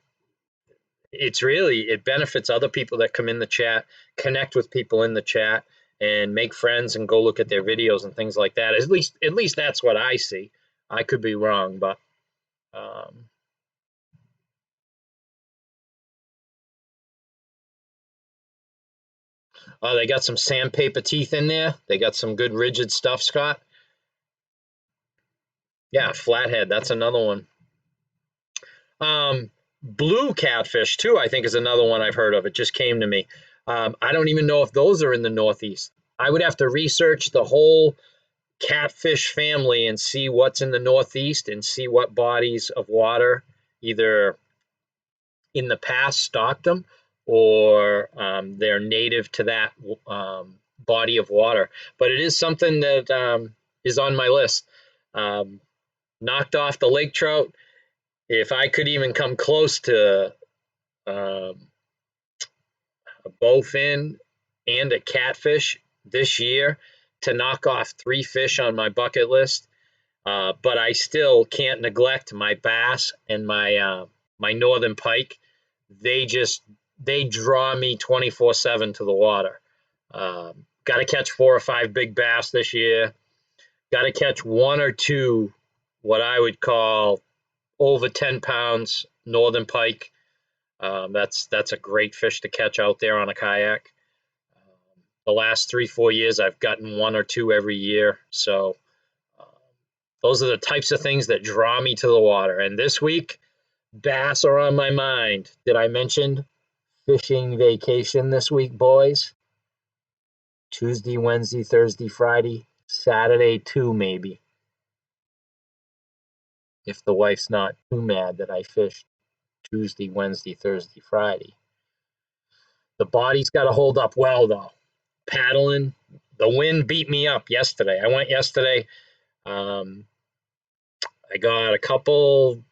it benefits other people that come in the chat, connect with people in the chat, and make friends and go look at their videos and things like that. At least that's what I see. I could be wrong, but um, oh, they got some sandpaper teeth in there. They got some good rigid stuff, Scott. Yeah, flathead. That's another one. Blue catfish too, I think, is another one I've heard of. It just came to me. I don't even know if those are in the Northeast. I would have to research the whole catfish family and see what's in the Northeast and see what bodies of water either in the past stocked them or they're native to that body of water. But it is something that is on my list. Knocked off the lake trout. If I could even come close to um, a bowfin and a catfish this year to knock off 3 fish on my bucket list, but I still can't neglect my bass and my northern pike. They draw me 24/7 to the water. Got to catch 4 or 5 big bass this year. Got to catch 1 or 2 what I would call over 10 pounds northern pike. That's a great fish to catch out there on a kayak. the last 3-4 years, I've gotten 1 or 2 every year. So those are the types of things that draw me to the water. And this week, bass are on my mind. Did I mention fishing vacation this week, boys? Tuesday, Wednesday, Thursday, Friday, Saturday too, maybe. If the wife's not too mad that I fished Tuesday, Wednesday, Thursday, Friday. The body's got to hold up well, though. Paddling, the wind beat me up yesterday. I went yesterday. I got a couple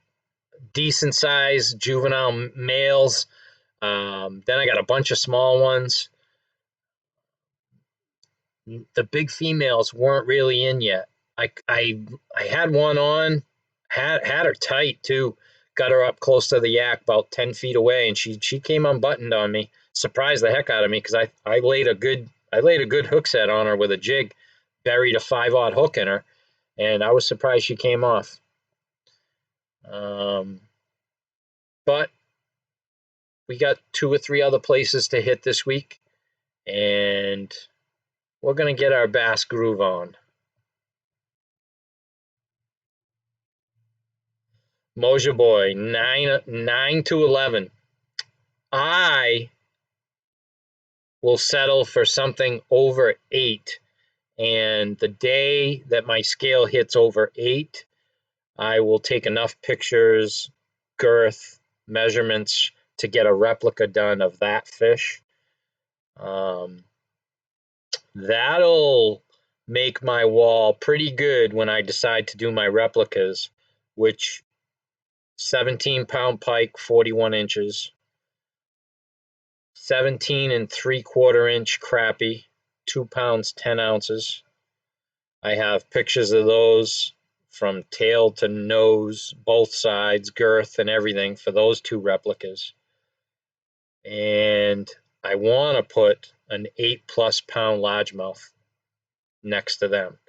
decent-sized juvenile males. Then I got a bunch of small ones. The big females weren't really in yet. I had one on, had her tight too. Got her up close to the yak, about 10 feet away, and she came unbuttoned on me. Surprised the heck out of me because I laid a good hook set on her with a jig, buried a 5/0 hook in her, and I was surprised she came off. But we got 2 or 3 other places to hit this week, and we're gonna get our bass groove on. Moja Boy, 9 to 11. I will settle for something over 8. And the day that my scale hits over 8, I will take enough pictures, girth, measurements to get a replica done of that fish. That'll make my wall pretty good when I decide to do my replicas, which 17-pound pike, 41 inches, 17 3/4 inch crappie, 2 pounds, 10 ounces. I have pictures of those from tail to nose, both sides, girth and everything for those 2 replicas. And I want to put an 8+ pound largemouth next to them.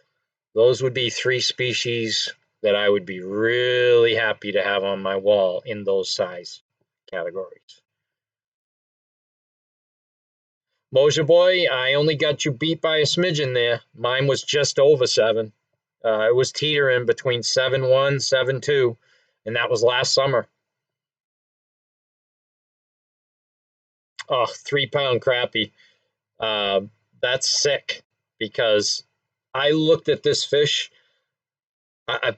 Those would be 3 species that I would be really happy to have on my wall in those size categories. Moja Boy, I only got you beat by a smidgen there. Mine was just over 7. It was teetering between 7.1, 7.2, and that was last summer. Oh, 3-pound crappie. That's sick because I looked at this fish. I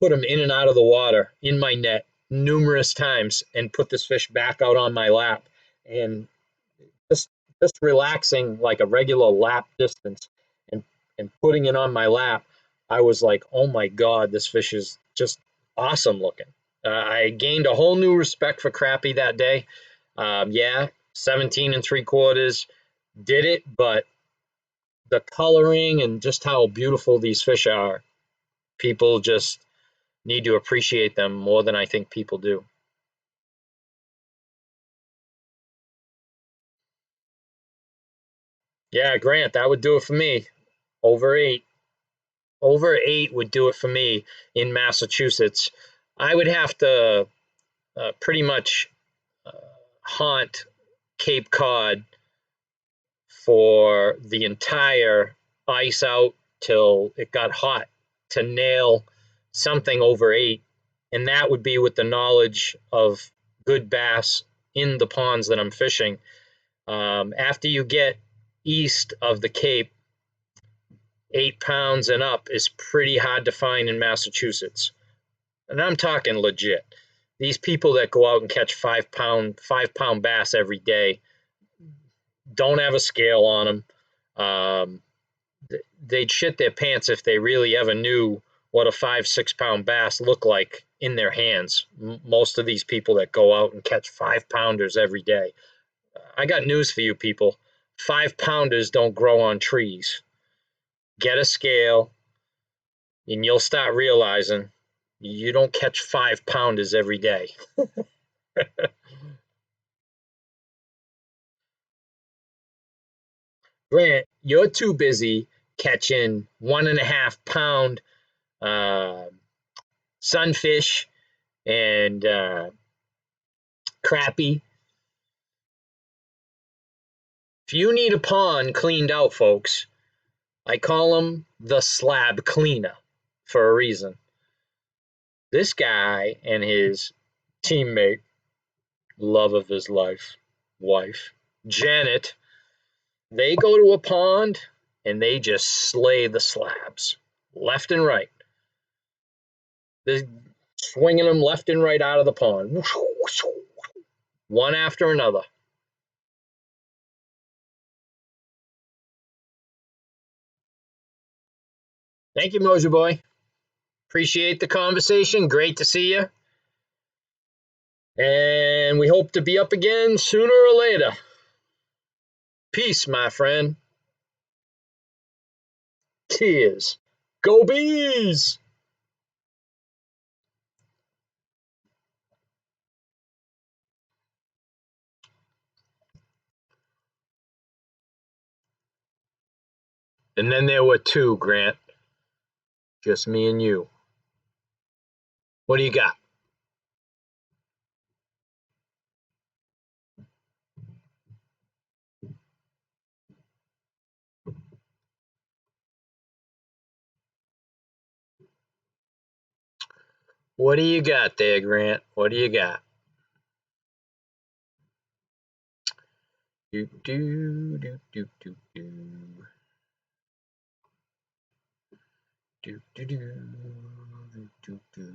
put him in and out of the water in my net numerous times and put this fish back out on my lap, and just relaxing like a regular lap distance and putting it on my lap, I was like, oh my God, this fish is just awesome looking. I gained a whole new respect for crappie that day. Yeah, 17 3/4 did it, but the coloring and just how beautiful these fish are, people just need to appreciate them more than I think people do. Yeah, Grant, that would do it for me. Over 8. Over 8 would do it for me in Massachusetts. I would have to pretty much haunt Cape Cod for the entire ice out till it got hot to nail something over 8. And that would be with the knowledge of good bass in the ponds that I'm fishing. After you get east of the Cape, 8 pounds and up is pretty hard to find in Massachusetts. And I'm talking legit. These people that go out and catch 5-pound bass every day don't have a scale on them. They'd shit their pants if they really ever knew what a 5-6 pound bass look like in their hands. Most of these people that go out and catch 5-pounders every day. I got news for you people. 5-pounders don't grow on trees. Get a scale, and you'll start realizing you don't catch 5-pounders every day. Grant, you're too busy catching 1.5 pound sunfish and crappie If you need a pond cleaned out, folks, I call him the slab cleaner for a reason. This guy and his teammate, love of his life, wife, Janet, they go to a pond and they just slay the slabs left and right. They're swinging them left and right out of the pond, one after another. Thank you, Mojo Boy. Appreciate the conversation. Great to see you. And we hope to be up again sooner or later. Peace, my friend. Cheers. Go Bees! And then there were two, Grant. Just me and you. What do you got? What do you got there, Grant? What do you got? Do do do do do do do do do do do.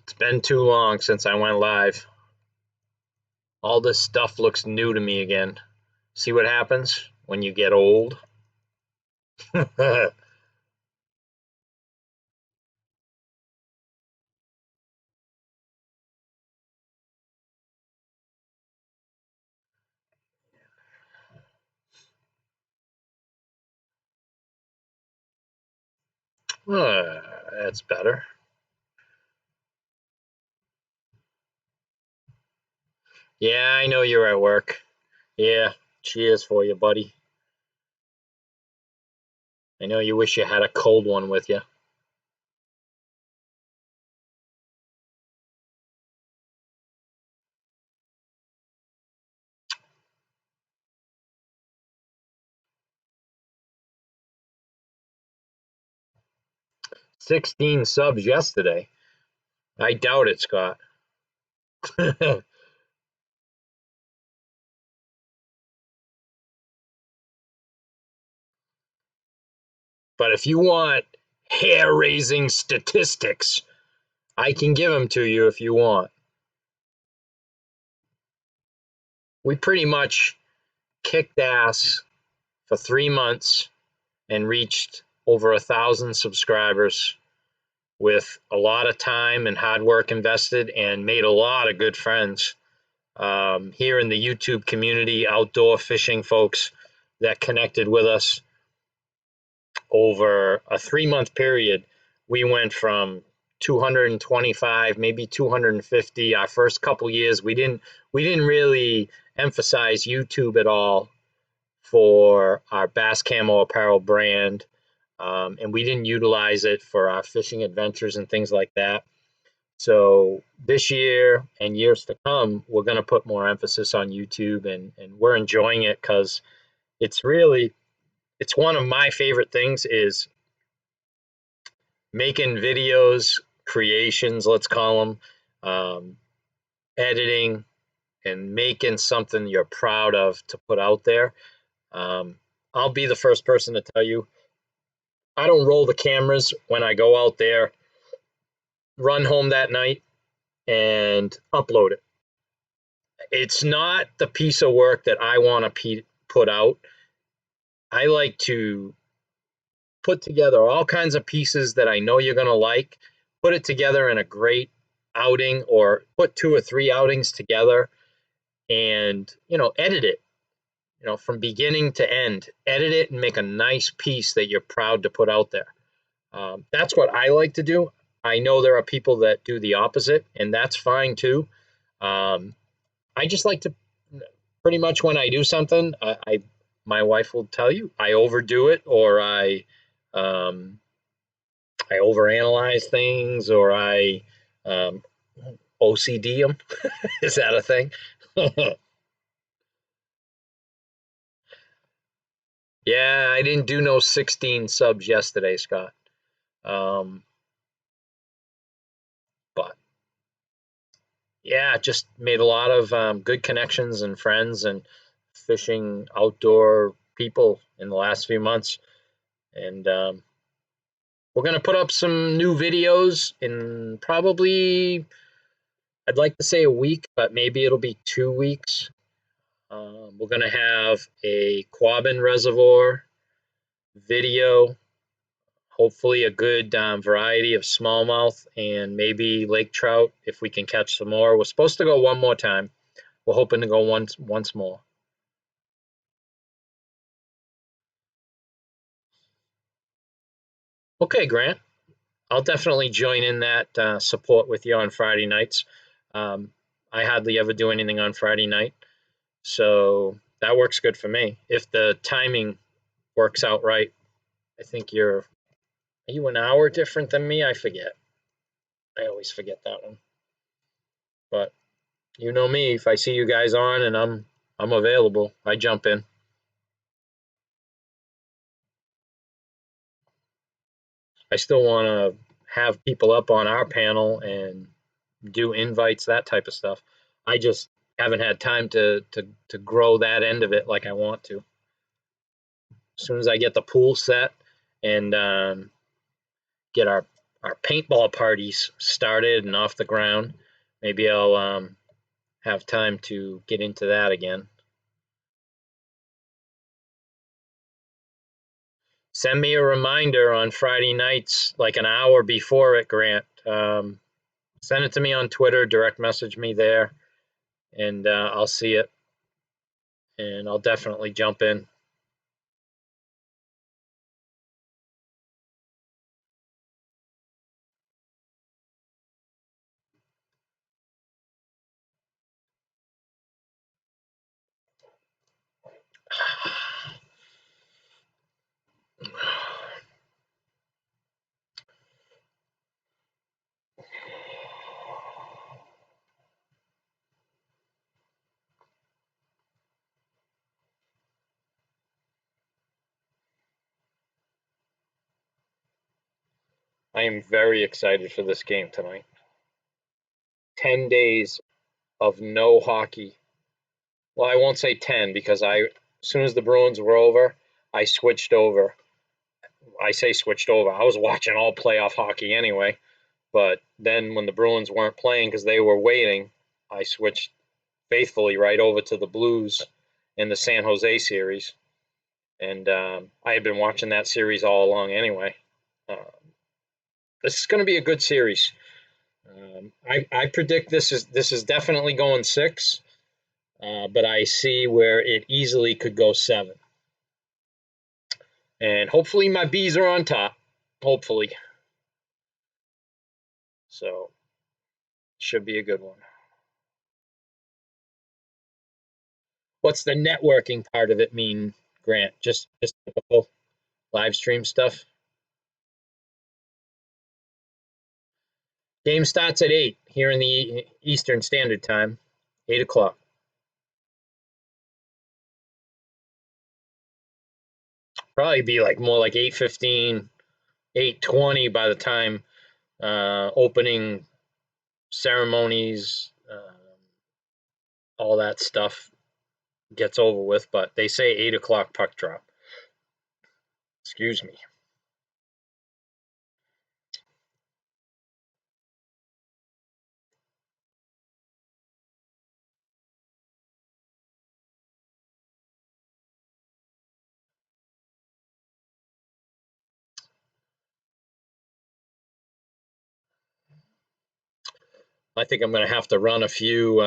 It's been too long since I went live. All this stuff looks new to me again. See what happens when you get old? That's better. Yeah, I know you're at work. Yeah, cheers for you, buddy. I know you wish you had a cold one with you. $16 subs yesterday. I doubt it, Scott. But if you want hair-raising statistics, I can give them to you if you want. We pretty much kicked ass for 3 months and reached over 1,000 subscribers with a lot of time and hard work invested, and made a lot of good friends here in the YouTube community, outdoor fishing folks that connected with us over a 3-month period. We went from 225, maybe 250. Our first couple years, we didn't really emphasize YouTube at all for our Bass Camo apparel brand, and we didn't utilize it for our fishing adventures and things like that. So this year and years to come, we're going to put more emphasis on YouTube, and we're enjoying it because it's one of my favorite things is making videos, creations, let's call them, editing, and making something you're proud of to put out there. I'll be the first person to tell you, I don't roll the cameras when I go out there, run home that night, and upload it. It's not the piece of work that I want to put out. I like to put together all kinds of pieces that I know you're going to like, put it together in a great outing, or put 2 or 3 outings together, and, edit it, from beginning to end, edit it and make a nice piece that you're proud to put out there. That's what I like to do. I know there are people that do the opposite, and that's fine too. I just like to, pretty much when I do something, my wife will tell you, I overdo it, or I I overanalyze things, or I OCD them. Is that a thing? Yeah, I didn't do no 16 subs yesterday, Scott. But yeah, just made a lot of good connections and friends and fishing outdoor people in the last few months. And we're going to put up some new videos in probably, I'd like to say a week, but maybe it'll be 2 weeks. We're going to have a Quabbin Reservoir video, hopefully a good variety of smallmouth and maybe lake trout if we can catch some more. We're supposed to go one more time. We're hoping to go once more. Okay, Grant. I'll definitely join in that support with you on Friday nights. I hardly ever do anything on Friday night, so that works good for me. If the timing works out right, I think are you an hour different than me? I forget. I always forget that one. But you know me, if I see you guys on and I'm available, I jump in. I still want to have people up on our panel and do invites, that type of stuff. I just haven't had time to grow that end of it like I want to. As soon as I get the pool set and get our paintball parties started and off the ground, maybe I'll have time to get into that again. Send me a reminder on Friday nights, like an hour before it, Grant. Send it to me on Twitter, direct message me there, and I'll see it, and I'll definitely jump in. I am very excited for this game tonight. 10 days of no hockey. Well, I won't say 10 because as soon as the Bruins were over, I switched over. I say switched over. I was watching all playoff hockey anyway. But then when the Bruins weren't playing because they were waiting, I switched faithfully right over to the Blues in the San Jose series. And I had been watching that series all along anyway. This is going to be a good series. I predict this is definitely going 6, but I see where it easily could go 7. And hopefully my bees are on top. Hopefully. So, should be a good one. What's the networking part of it mean, Grant? Just typical live stream stuff? Game starts at 8 here in the Eastern Standard Time, 8 o'clock. Probably be more like 8:15, 8:20 by the time opening ceremonies, all that stuff gets over with. But they say 8 o'clock puck drop. Excuse me. I think I'm going to have to run a few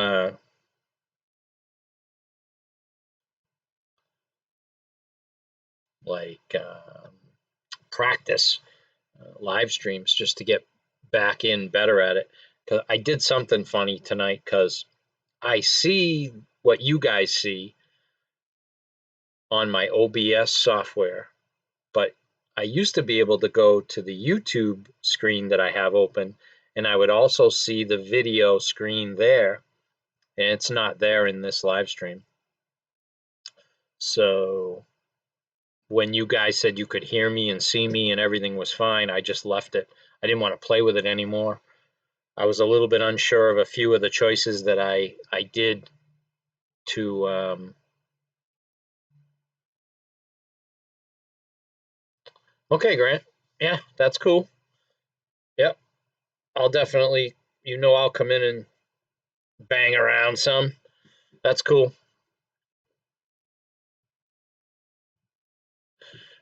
practice live streams just to get back in better at it. Because I did something funny tonight because I see what you guys see on my OBS software, but I used to be able to go to the YouTube screen that I have open, and I would also see the video screen there, and it's not there in this live stream. So when you guys said you could hear me and see me and everything was fine, I just left it. I didn't want to play with it anymore. I was a little bit unsure of a few of the choices that I did to okay, Grant. Yeah, that's cool. Yep. I'll definitely, I'll come in and bang around some. That's cool.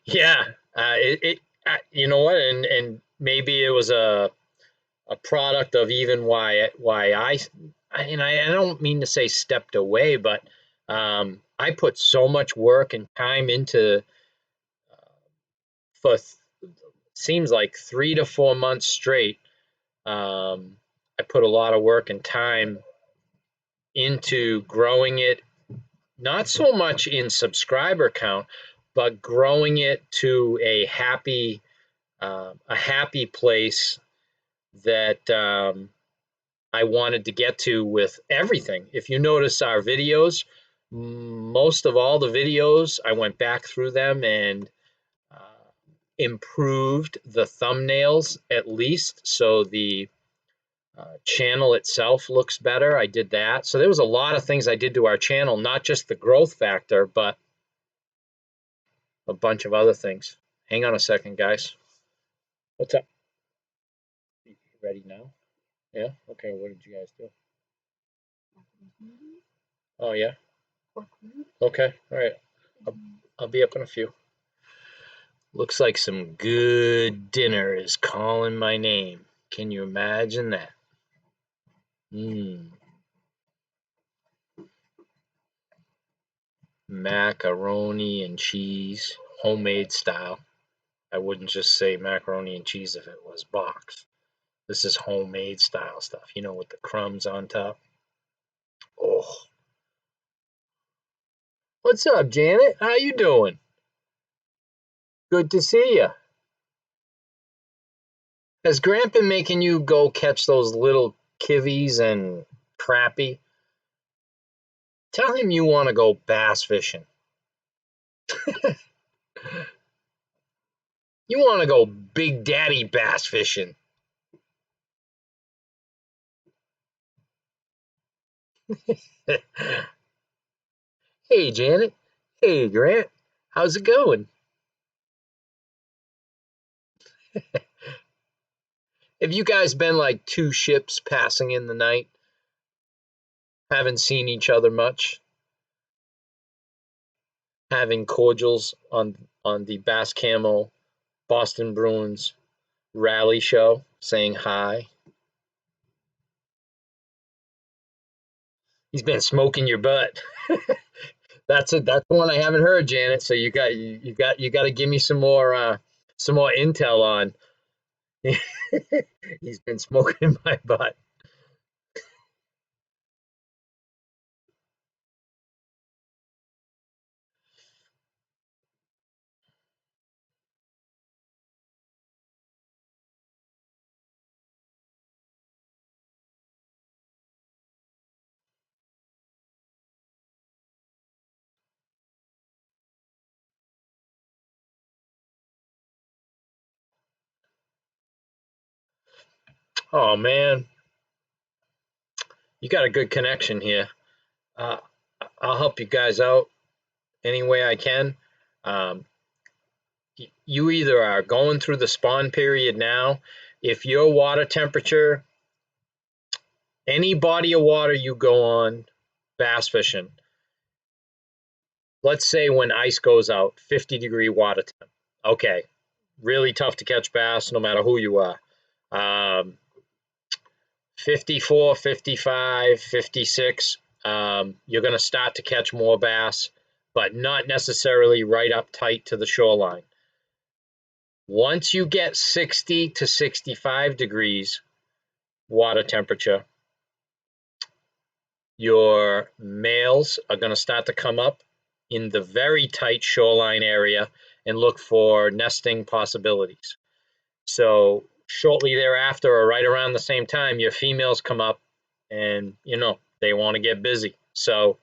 Yeah. You know what? And maybe it was a product of even why I don't mean to say stepped away, but I put so much work and time into for seems like 3 to 4 months straight. I put a lot of work and time into growing it, not so much in subscriber count, but growing it to a happy place that I wanted to get to with everything. If you notice our videos, most of all the videos, I went back through them and improved the thumbnails at least, so the channel itself looks better. I did that. So there was a lot of things I did to our channel, not just the growth factor, but a bunch of other things. Hang on a second, guys. What's up? You ready now? Yeah? Okay, what did you guys do? Oh, yeah? Okay, all right. I'll be up in a few. Looks like some good dinner is calling my name. Can you imagine that? Macaroni and cheese, homemade style. I wouldn't just say macaroni and cheese if it was boxed. This is homemade style stuff, with the crumbs on top. Oh. What's up, Janet? How you doing? Good to see you. Has Grant been making you go catch those little kiwies and crappie? Tell him you want to go bass fishing. You want to go Big Daddy bass fishing. Hey, Janet. Hey, Grant. How's it going? Have you guys been like two ships passing in the night? Haven't seen each other much? Having cordials on the Bass Camo Boston Bruins rally show, saying hi. He's been smoking your butt. That's the one I haven't heard, Janet. So you got to give me some more intel on. He's been smoking my butt. Oh man, you got a good connection here. I'll help you guys out any way I can. Um, you either are going through the spawn period now. If your water temperature, any body of water you go on bass fishing, let's say when ice goes out, 50-degree water temp. Okay, really tough to catch bass no matter who you are. 54, 55, 56, you're going to start to catch more bass, but not necessarily right up tight to the shoreline. Once you get 60 to 65 degrees water temperature, your males are going to start to come up in the very tight shoreline area, and look for nesting possibilities. So shortly thereafter, or right around the same time, your females come up and, they want to get busy. So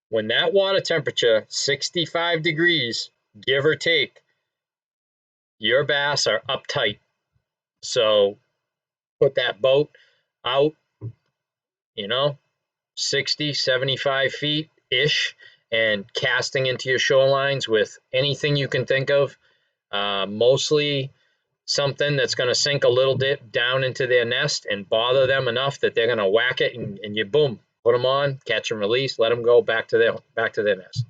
when that water temperature, 65 degrees, give or take, your bass are uptight. So put that boat out, 60, 75 feet ish, and casting into your shorelines with anything you can think of, mostly something that's going to sink a little dip down into their nest and bother them enough that they're going to whack it, and you boom, put them on, catch and release, let them go back to their nest.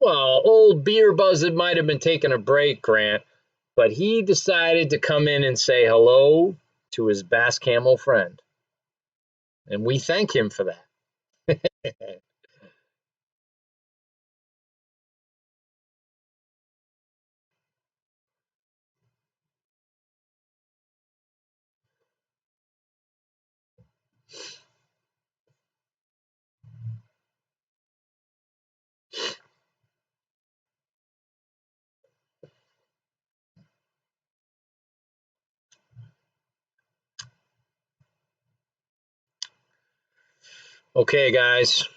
Well, old Beer Buzzard might have been taking a break, Grant, but he decided to come in and say hello to his Bass Camo friend, and we thank him for that. Okay, guys,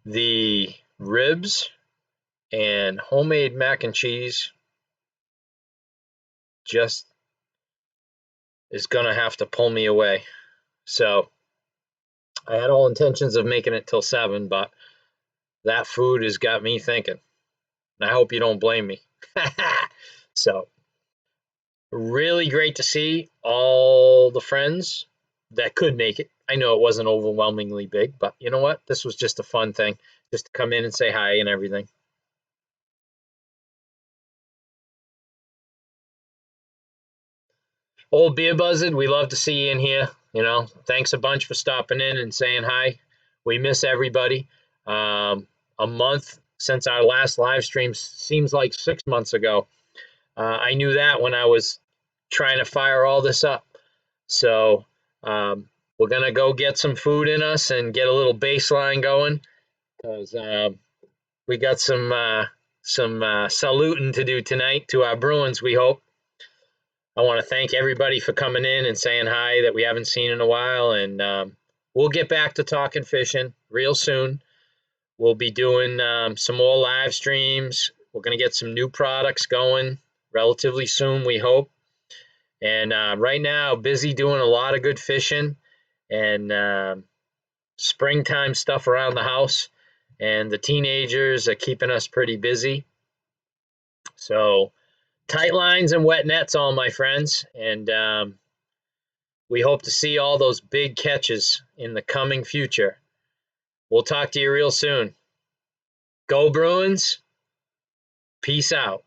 the ribs and homemade mac and cheese just is gonna have to pull me away. So I had all intentions of making it till 7, but that food has got me thinking. And I hope you don't blame me. So really great to see all the friends that could make it. I know it wasn't overwhelmingly big, but you know what? This was just a fun thing, just to come in and say hi and everything. Old Beer Buzzard, we love to see you in here. Thanks a bunch for stopping in and saying hi. We miss everybody. A month since our last live stream seems like 6 months ago. I knew that when I was trying to fire all this up. So we're going to go get some food in us and get a little baseline going, because we got some saluting to do tonight to our Bruins, we hope. I want to thank everybody for coming in and saying hi that we haven't seen in a while. And we'll get back to talking fishing real soon. We'll be doing some more live streams. We're going to get some new products going relatively soon, we hope. And right now, busy doing a lot of good fishing and springtime stuff around the house. And the teenagers are keeping us pretty busy. So tight lines and wet nets, all my friends. And we hope to see all those big catches in the coming future. We'll talk to you real soon. Go Bruins. Peace out.